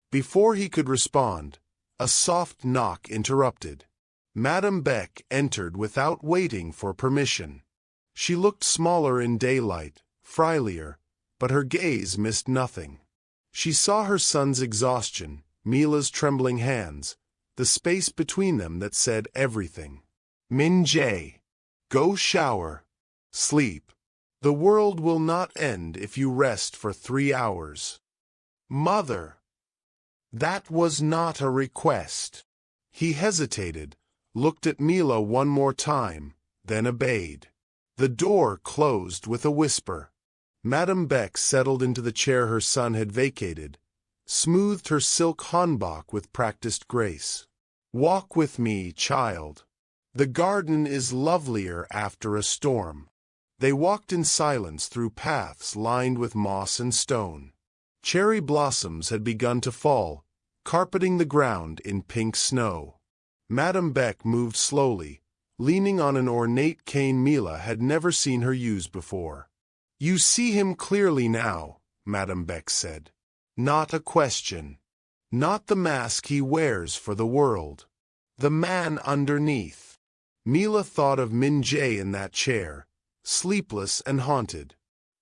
Before he could respond, a soft knock interrupted. Madam Baek entered without waiting for permission. She looked smaller in daylight, frilier, but her gaze missed nothing. She saw her son's exhaustion, Mila's trembling hands, the space between them that said everything. Min-jae, go shower. Sleep. The world will not end if you rest for 3 hours. Mother. That was not a request. He hesitated, looked at Mila one more time, then obeyed. The door closed with a whisper. Madam Baek settled into the chair her son had vacated, smoothed her silk hanbok with practiced grace. Walk with me, child. The garden is lovelier after a storm. They walked in silence through paths lined with moss and stone. Cherry blossoms had begun to fall, carpeting the ground in pink snow. Madam Baek moved slowly, leaning on an ornate cane Mila had never seen her use before. You see him clearly now, Madam Baek said. Not a question. Not the mask he wears for the world. The man underneath. Mila thought of Min-jae in that chair, sleepless and haunted.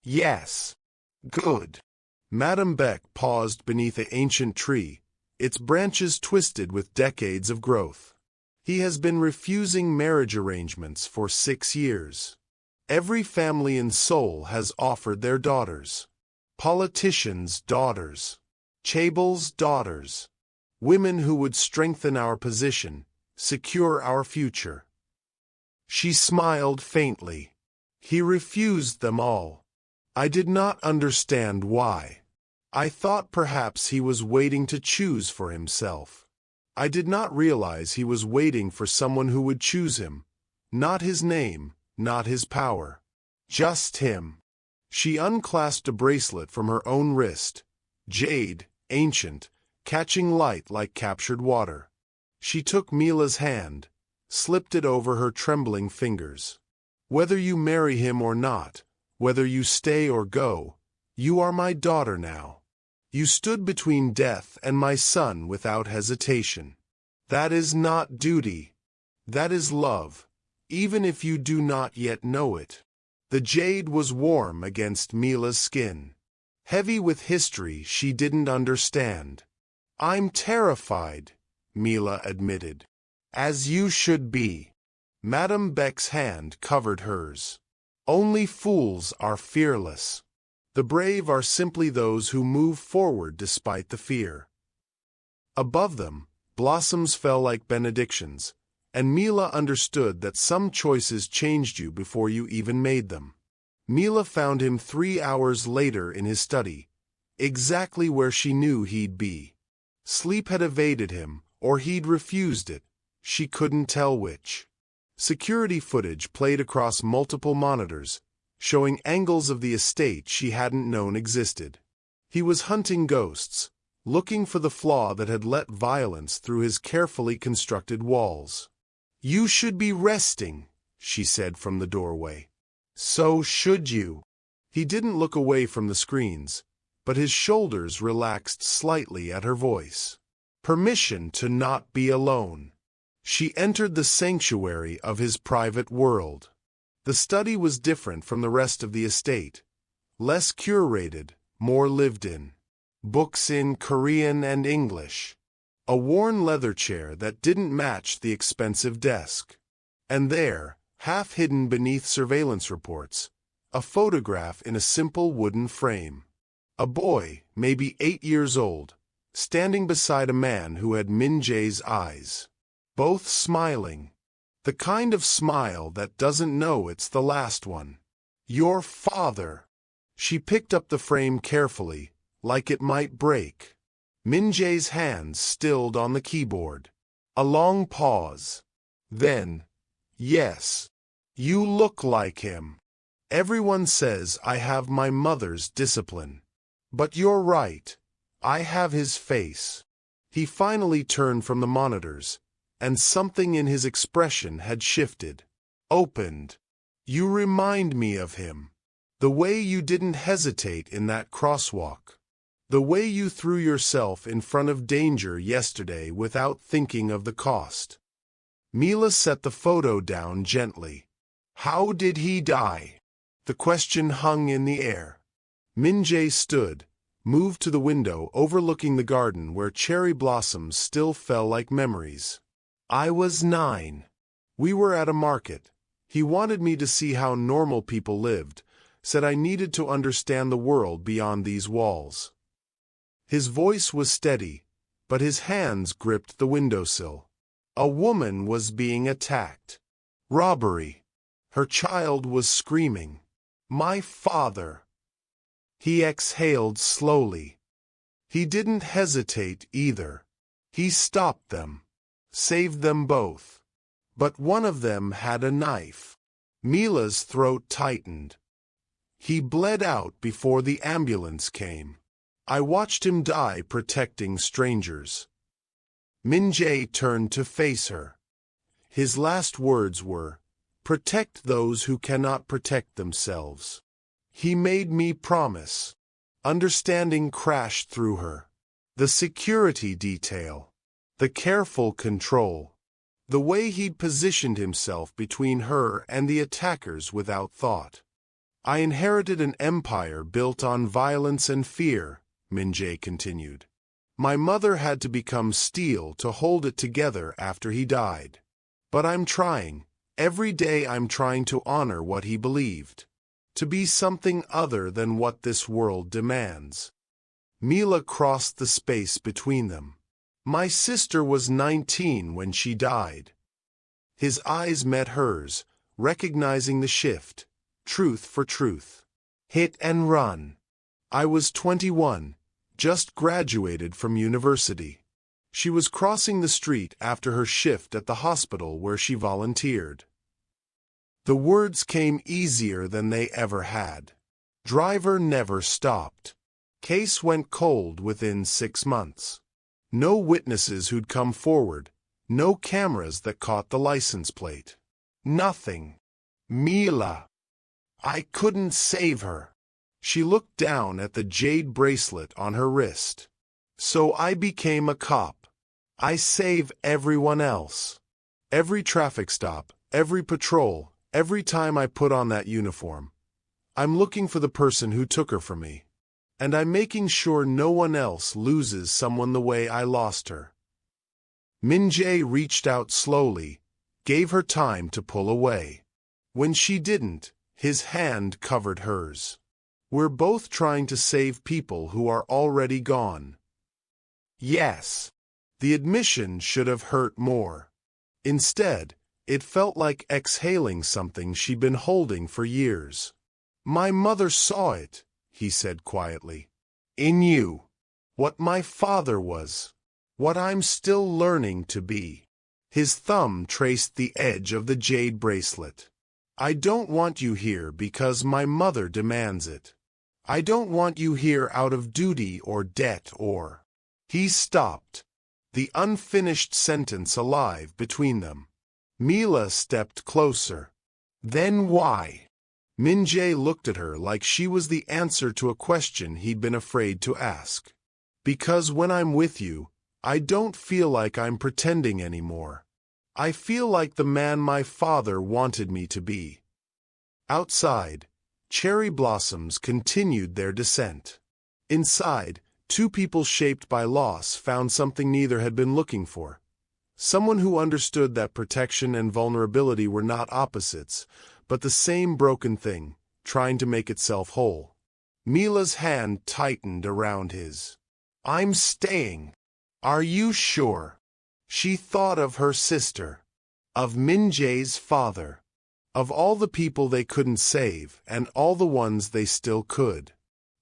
Yes. Good. Madam Baek paused beneath an ancient tree, its branches twisted with decades of growth. He has been refusing marriage arrangements for 6 years. Every family in Seoul has offered their daughters. Politicians' daughters. Chaebol's daughters. Women who would strengthen our position, secure our future. She smiled faintly. He refused them all. I did not understand why. I thought perhaps he was waiting to choose for himself. I did not realize he was waiting for someone who would choose him. Not his name, not his power. Just him. She unclasped a bracelet from her own wrist. Jade, ancient, catching light like captured water. She took Mila's hand, slipped it over her trembling fingers. Whether you marry him or not, whether you stay or go, you are my daughter now. You stood between death and my son without hesitation. That is not duty. That is love, even if you do not yet know it. The jade was warm against Mila's skin. Heavy with history she didn't understand. I'm terrified, Mila admitted. As you should be. Madam Baek's hand covered hers. Only fools are fearless. The brave are simply those who move forward despite the fear. Above them, blossoms fell like benedictions, and Mila understood that some choices changed you before you even made them. Mila found him 3 hours later in his study, exactly where she knew he'd be. Sleep had evaded him, or he'd refused it. She couldn't tell which. Security footage played across multiple monitors, showing angles of the estate she hadn't known existed. He was hunting ghosts, looking for the flaw that had let violence through his carefully constructed walls. You should be resting, she said from the doorway. So should you. He didn't look away from the screens, but his shoulders relaxed slightly at her voice. Permission to not be alone. She entered the sanctuary of his private world. The study was different from the rest of the estate. Less curated, more lived in. Books in Korean and English. A worn leather chair that didn't match the expensive desk. And there, half hidden beneath surveillance reports, a photograph in a simple wooden frame. A boy, maybe 8 years old, standing beside a man who had Min-jae's eyes. Both smiling. The kind of smile that doesn't know it's the last one. Your father. She picked up the frame carefully, like it might break. Min-jae's hands stilled on the keyboard. A long pause. Then, yes. You look like him. Everyone says I have my mother's discipline. But you're right. I have his face. He finally turned from the monitors, and something in his expression had shifted. Opened. You remind me of him. The way you didn't hesitate in that crosswalk. The way you threw yourself in front of danger yesterday without thinking of the cost. Mila set the photo down gently. How did he die? The question hung in the air. Min-jae stood, moved to the window overlooking the garden where cherry blossoms still fell like memories. I was 9. We were at a market. He wanted me to see how normal people lived, said I needed to understand the world beyond these walls. His voice was steady, but his hands gripped the windowsill. A woman was being attacked. Robbery. Her child was screaming. My father. He exhaled slowly. He didn't hesitate either. He stopped them. Saved them both. But one of them had a knife. Mila's throat tightened. He bled out before the ambulance came. I watched him die protecting strangers. Min-jae turned to face her. His last words were, "Protect those who cannot protect themselves." He made me promise. Understanding crashed through her. The security detail. The careful control. The way he'd positioned himself between her and the attackers without thought. I inherited an empire built on violence and fear, Min-jae continued. My mother had to become steel to hold it together after he died. But I'm trying. Every day I'm trying to honor what he believed. To be something other than what this world demands. Mila crossed the space between them. My sister was 19 when she died. His eyes met hers, recognizing the shift. Truth for truth. Hit and run. I was 21, just graduated from university. She was crossing the street after her shift at the hospital where she volunteered. The words came easier than they ever had. Driver never stopped. Case went cold within 6 months. No witnesses who'd come forward. No cameras that caught the license plate. Nothing. Mila. I couldn't save her. She looked down at the jade bracelet on her wrist. So I became a cop. I save everyone else. Every traffic stop, every patrol, every time I put on that uniform. I'm looking for the person who took her from me. And I'm making sure no one else loses someone the way I lost her. Min-jae reached out slowly, gave her time to pull away. When she didn't, his hand covered hers. We're both trying to save people who are already gone. Yes. The admission should have hurt more. Instead, it felt like exhaling something she'd been holding for years. My mother saw it, he said quietly. In you. What my father was. What I'm still learning to be. His thumb traced the edge of the jade bracelet. I don't want you here because my mother demands it. I don't want you here out of duty or debt or... He stopped. The unfinished sentence alive between them. Mila stepped closer. Then why? Min-jae looked at her like she was the answer to a question he'd been afraid to ask. Because when I'm with you, I don't feel like I'm pretending anymore. I feel like the man my father wanted me to be. Outside, cherry blossoms continued their descent. Inside, 2 people shaped by loss found something neither had been looking for. Someone who understood that protection and vulnerability were not opposites, but the same broken thing, trying to make itself whole. Mila's hand tightened around his. I'm staying. Are you sure? She thought of her sister, of Min-jae's father, of all the people they couldn't save and all the ones they still could.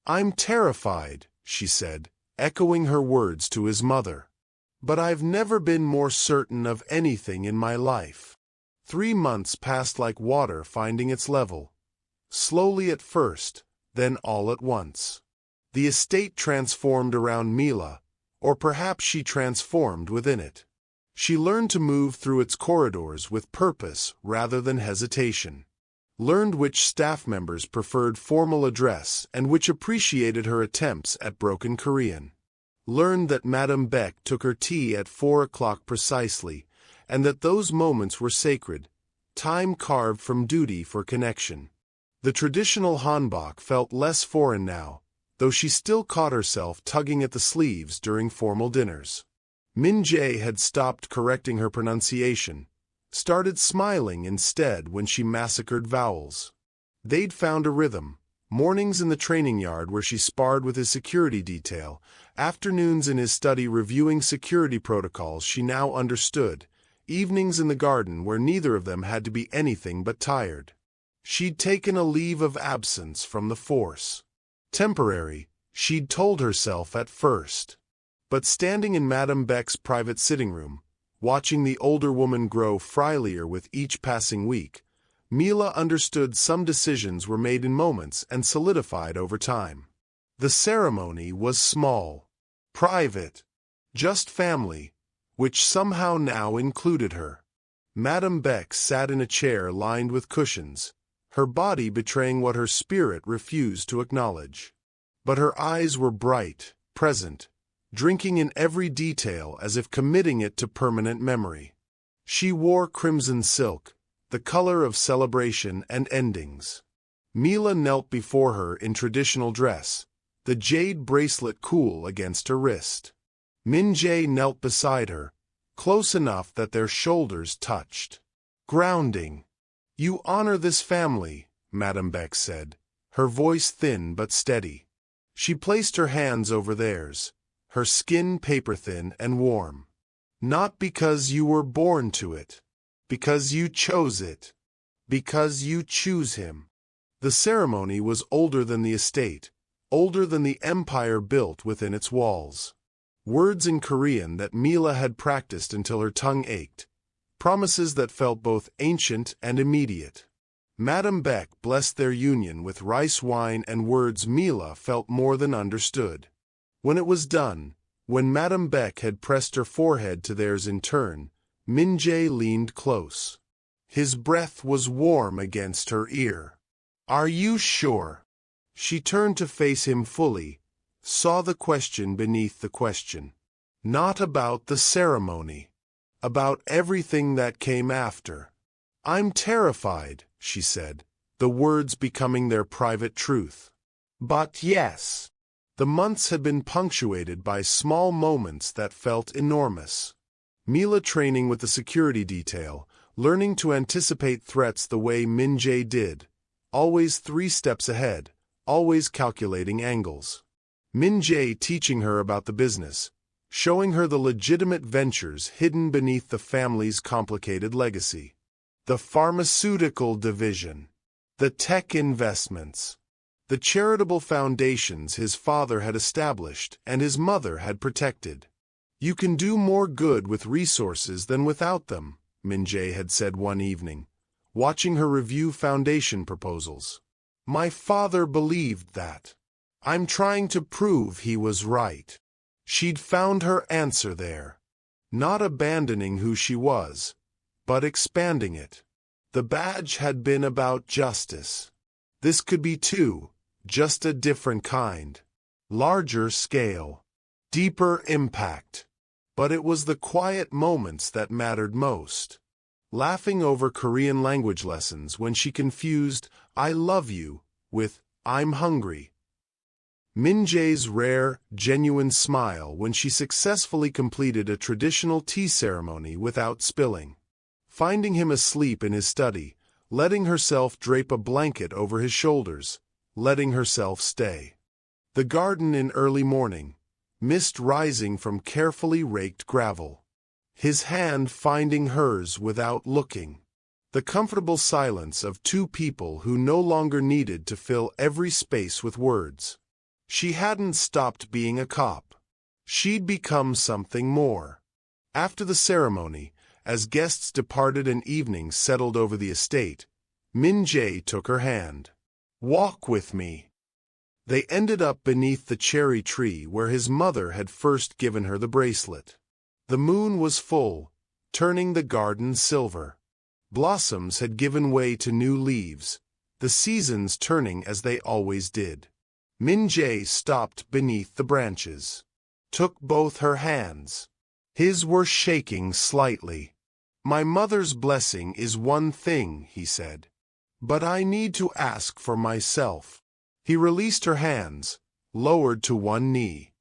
I'm terrified, she said, echoing her words to his mother. But I've never been more certain of anything in my life. 3 months passed like water finding its level. Slowly at first, then all at once. The estate transformed around Mila, or perhaps she transformed within it. She learned to move through its corridors with purpose rather than hesitation. Learned which staff members preferred formal address and which appreciated her attempts at broken Korean. Learned that Madam Baek took her tea at 4 o'clock precisely, and that those moments were sacred, time carved from duty for connection. The traditional hanbok felt less foreign now, though she still caught herself tugging at the sleeves during formal dinners. Min-jae had stopped correcting her pronunciation, started smiling instead when she massacred vowels. They'd found a rhythm, mornings in the training yard where she sparred with his security detail, afternoons in his study reviewing security protocols she now understood, evenings in the garden where neither of them had to be anything but tired. She'd taken a leave of absence from the force. Temporary, she'd told herself at first. But standing in Madam Baek's private sitting room, watching the older woman grow frielier with each passing week, Mila understood some decisions were made in moments and solidified over time. The ceremony was small, private, just family, which somehow now included her. Madam Baek sat in a chair lined with cushions, her body betraying what her spirit refused to acknowledge. But her eyes were bright, present, drinking in every detail as if committing it to permanent memory. She wore crimson silk, the color of celebration and endings. Mila knelt before her in traditional dress, the jade bracelet cool against her wrist. Min-jae knelt beside her, close enough that their shoulders touched. Grounding. You honor this family, Madam Baek said, her voice thin but steady. She placed her hands over theirs, her skin paper-thin and warm. Not because you were born to it. Because you chose it. Because you choose him. The ceremony was older than the estate, older than the empire built within its walls. Words in Korean that Mila had practiced until her tongue ached, promises that felt both ancient and immediate. Madam Baek blessed their union with rice wine and words Mila felt more than understood. When it was done, when Madam Baek had pressed her forehead to theirs in turn, Min-jae leaned close. His breath was warm against her ear. Are you sure? She turned to face him fully, saw the question beneath the question. Not about the ceremony. About everything that came after. I'm terrified, she said, the words becoming their private truth. But yes. The months had been punctuated by small moments that felt enormous. Mila training with the security detail, learning to anticipate threats the way Min-jae did, always 3 steps ahead, always calculating angles. Min-jae teaching her about the business, showing her the legitimate ventures hidden beneath the family's complicated legacy. The pharmaceutical division, the tech investments, the charitable foundations his father had established and his mother had protected. You can do more good with resources than without them, Min-jae had said one evening, watching her review foundation proposals. My father believed that. I'm trying to prove he was right. She'd found her answer there. Not abandoning who she was, but expanding it. The badge had been about justice. This could be too, just a different kind. Larger scale. Deeper impact. But it was the quiet moments that mattered most. Laughing over Korean language lessons when she confused "I love you" with "I'm hungry." Min-jae's rare, genuine smile when she successfully completed a traditional tea ceremony without spilling. Finding him asleep in his study, letting herself drape a blanket over his shoulders, letting herself stay. The garden in early morning, mist rising from carefully raked gravel. His hand finding hers without looking. The comfortable silence of two people who no longer needed to fill every space with words. She hadn't stopped being a cop. She'd become something more. After the ceremony, as guests departed and evening settled over the estate, Min-jae took her hand. "Walk with me." They ended up beneath the cherry tree where his mother had first given her the bracelet. The moon was full, turning the garden silver. Blossoms had given way to new leaves, the seasons turning as they always did. Min-jae stopped beneath the branches, took both her hands. His were shaking slightly. "My mother's blessing is one thing," he said. "But I need to ask for myself." He released her hands, lowered to one knee.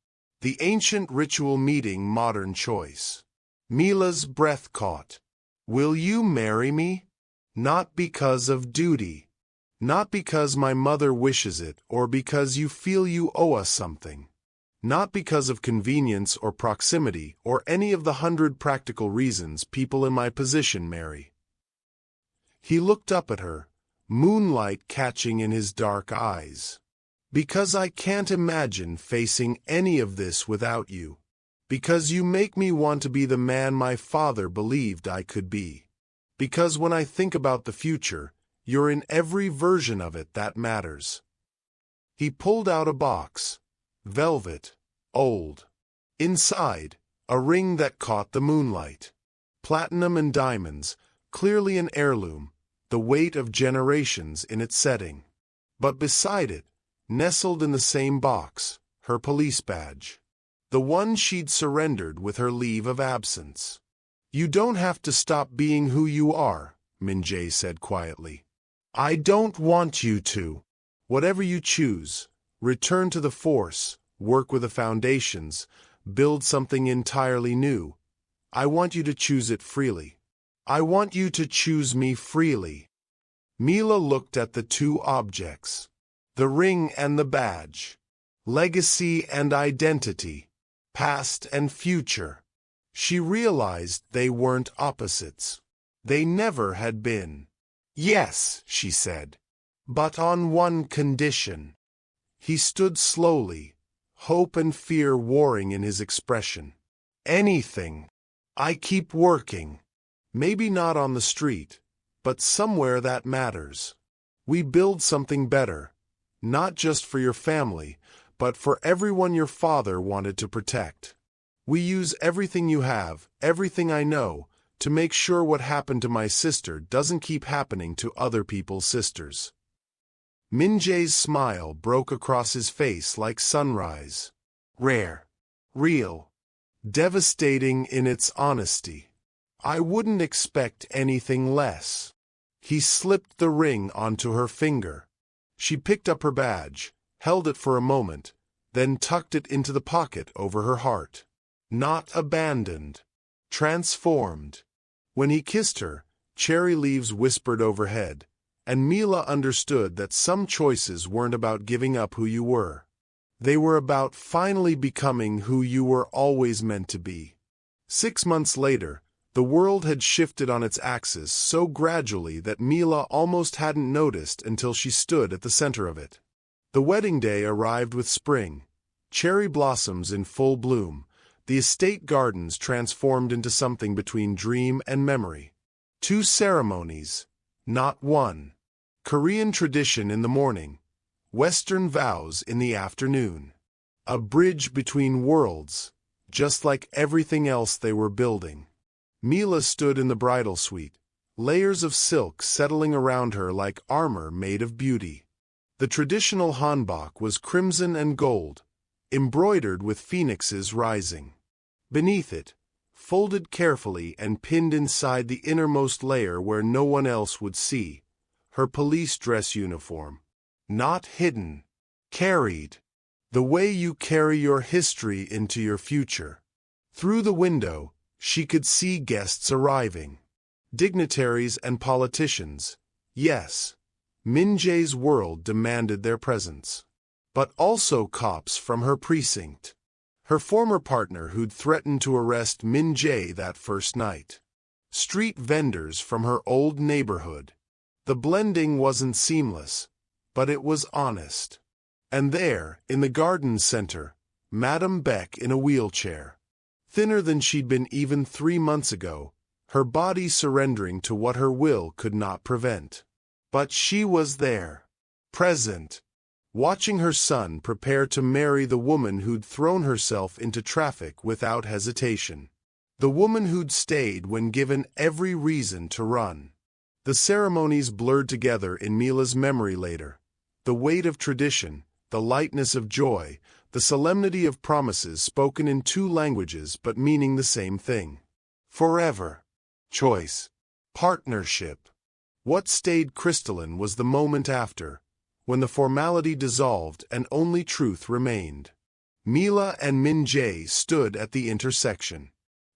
The ancient ritual meeting modern choice. Mila's breath caught. "Will you marry me? Not because of duty. Not because my mother wishes it or because you feel you owe us something. Not because of convenience or proximity or any of the 100 practical reasons people in my position marry." He looked up at her, moonlight catching in his dark eyes. "Because I can't imagine facing any of this without you. Because you make me want to be the man my father believed I could be. Because when I think about the future, you're in every version of it that matters." He pulled out a box. Velvet, old. Inside, a ring that caught the moonlight. Platinum and diamonds, clearly an heirloom, the weight of generations in its setting. But beside it, nestled in the same box, her police badge. The one she'd surrendered with her leave of absence. "You don't have to stop being who you are," Min-jae said quietly. "I don't want you to. Whatever you choose, return to the force, work with the foundations, build something entirely new. I want you to choose it freely. I want you to choose me freely." Mila looked at the two objects. The ring and the badge. Legacy and identity. Past and future. She realized they weren't opposites. They never had been. "Yes," she said. "But on one condition." He stood slowly, hope and fear warring in his expression. "Anything. I keep working. Maybe not on the street, but somewhere that matters. We build something better, not just for your family, but for everyone your father wanted to protect. We use everything you have, everything I know, to make sure what happened to my sister doesn't keep happening to other people's sisters." Min-jae's smile broke across his face like sunrise. Rare. Real. Devastating in its honesty. "I wouldn't expect anything less." He slipped the ring onto her finger. She picked up her badge, held it for a moment, then tucked it into the pocket over her heart. Not abandoned. Transformed. When he kissed her, cherry leaves whispered overhead, and Mila understood that some choices weren't about giving up who you were. They were about finally becoming who you were always meant to be. 6 months later, the world had shifted on its axis so gradually that Mila almost hadn't noticed until she stood at the center of it. The wedding day arrived with spring, cherry blossoms in full bloom, the estate gardens transformed into something between dream and memory. 2 ceremonies, not one. Korean tradition in the morning, Western vows in the afternoon. A bridge between worlds, just like everything else they were building. Mila stood in the bridal suite, layers of silk settling around her like armor made of beauty. The traditional hanbok was crimson and gold, embroidered with phoenixes rising. Beneath it, folded carefully and pinned inside the innermost layer where no one else would see, her police dress uniform. Not hidden, carried. The way you carry your history into your future. Through the window, she could see guests arriving. Dignitaries and politicians. Yes, Min-jae's world demanded their presence. but also cops from her precinct. Her former partner who'd threatened to arrest Min-jae that first night. Street vendors from her old neighborhood. The blending wasn't seamless, but it was honest. And there, in the garden center, Madam Baek in a wheelchair. Thinner than she'd been even 3 months ago, her body surrendering to what her will could not prevent. But she was there, present, watching her son prepare to marry the woman who'd thrown herself into traffic without hesitation. The woman who'd stayed when given every reason to run. The ceremonies blurred together in Mila's memory later. The weight of tradition, the lightness of joy, the solemnity of promises spoken in 2 languages but meaning the same thing. Forever. Choice. Partnership. What stayed crystalline was the moment after, when the formality dissolved and only truth remained. Mila and Min-jae stood at the intersection.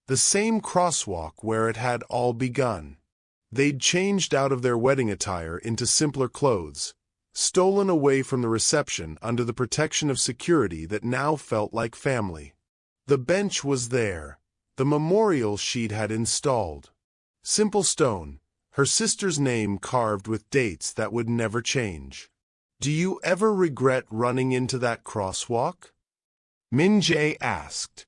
The same crosswalk where it had all begun. They'd changed out of their wedding attire into simpler clothes, stolen away from the reception under the protection of security that now felt like family. The bench was there, the memorial sheet had installed. Simple stone, her sister's name carved with dates that would never change. "Do you ever regret running into that crosswalk?" Min-jae asked.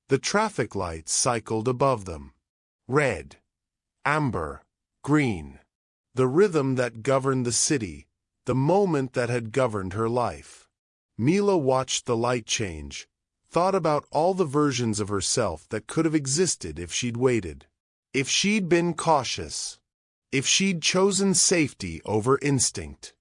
The traffic lights cycled above them. Red, amber, green. The rhythm that governed the city, the moment that had governed her life. Mila watched the light change, thought about all the versions of herself that could have existed if she'd waited. If she'd been cautious. If she'd chosen safety over instinct.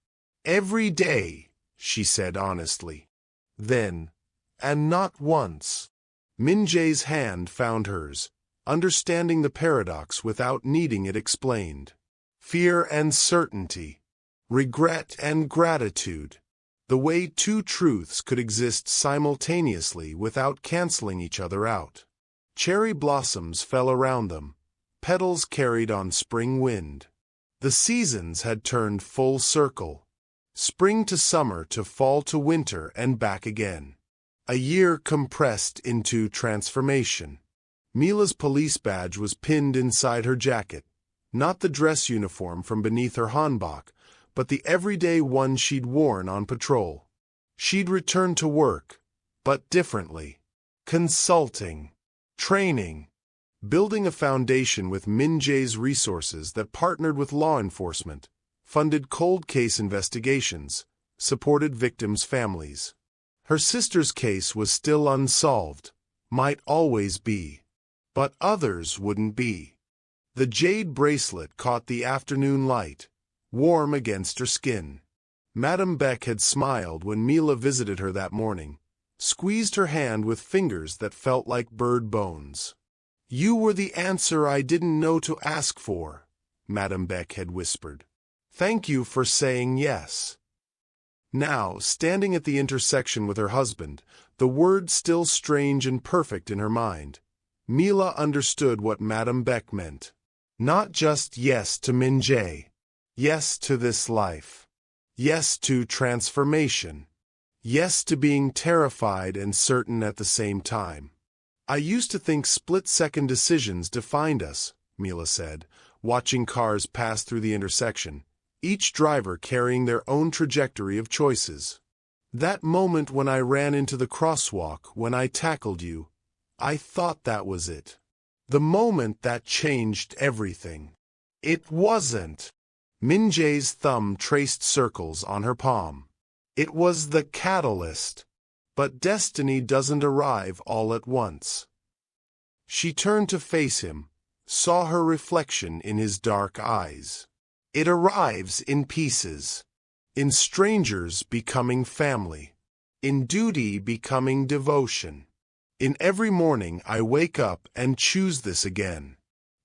"Every day," she said honestly. Then, and not once. Min-jae's hand found hers, understanding the paradox without needing it explained. Fear and certainty. Regret and gratitude. The way 2 truths could exist simultaneously without canceling each other out. Cherry blossoms fell around them, petals carried on spring wind. The seasons had turned full circle. Spring to summer to fall to winter and back again. A year compressed into transformation. Mila's police badge was pinned inside her jacket, not the dress uniform from beneath her hanbok, but the everyday one she'd worn on patrol. She'd returned to work, but differently. Consulting. Training. Building a foundation with Min-jae's resources that partnered with law enforcement, funded cold case investigations, supported victims' families. Her sister's case was still unsolved, might always be. But others wouldn't be. The jade bracelet caught the afternoon light, warm against her skin. Madam Baek had smiled when Mila visited her that morning, squeezed her hand with fingers that felt like bird bones. "You were the answer I didn't know to ask for," Madam Baek had whispered. "Thank you for saying yes." Now, standing at the intersection with her husband, the words still strange and perfect in her mind, Mila understood what Madam Baek meant. Not just yes to Min-jae. Yes to this life. Yes to transformation. Yes to being terrified and certain at the same time. "I used to think split-second decisions defined us," Mila said, watching cars pass through the intersection, each driver carrying their own trajectory of choices. "That moment when I ran into the crosswalk, when I tackled you, I thought that was it. The moment that changed everything. It wasn't." Min-jae's thumb traced circles on her palm. "It was the catalyst. But destiny doesn't arrive all at once." She turned to face him, saw her reflection in his dark eyes. "It arrives in pieces. In strangers becoming family. In duty becoming devotion. In every morning I wake up and choose this again.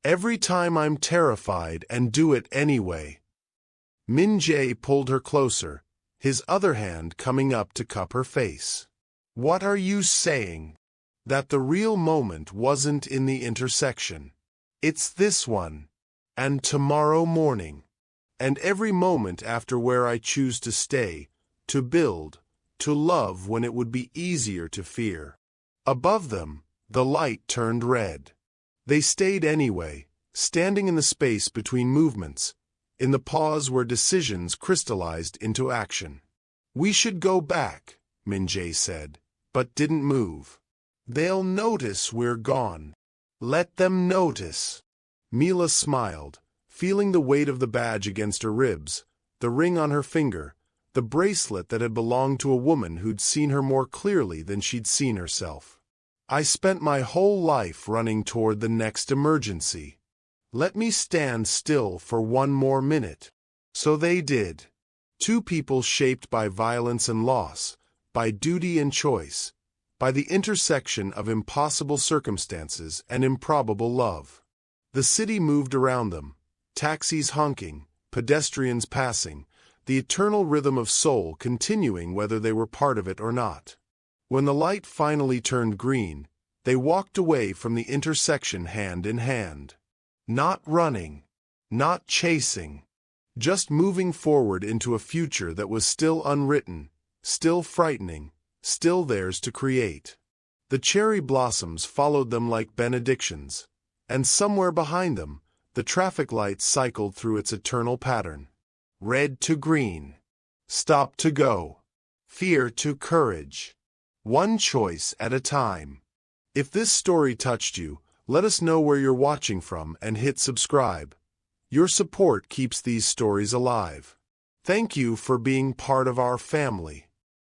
Every time I'm terrified and do it anyway." Min-jae pulled her closer, his other hand coming up to cup her face. "What are you saying? That the real moment wasn't in the intersection. It's this one. And tomorrow morning. And every moment after where I choose to stay, to build, to love when it would be easier to fear. Above them, the light turned red. They stayed anyway, standing in the space between movements, in the pause where decisions crystallized into action. "We should go back," Min-jae said, but didn't move. "They'll notice we're gone." "Let them notice." Mila smiled, feeling the weight of the badge against her ribs, the ring on her finger, the bracelet that had belonged to a woman who'd seen her more clearly than she'd seen herself. "I spent my whole life running toward the next emergency. Let me stand still for one more minute." So they did. Two people shaped by violence and loss, by duty and choice, by the intersection of impossible circumstances and improbable love. The city moved around them, taxis honking, pedestrians passing, the eternal rhythm of soul continuing whether they were part of it or not. When the light finally turned green, they walked away from the intersection hand in hand. Not running, not chasing, just moving forward into a future that was still unwritten, still frightening, still theirs to create. The cherry blossoms followed them like benedictions, and somewhere behind them, the traffic light cycled through its eternal pattern. Red to green. Stop to go. Fear to courage. One choice at a time. If this story touched you, let us know where you're watching from and hit subscribe. Your support keeps these stories alive. Thank you for being part of our family.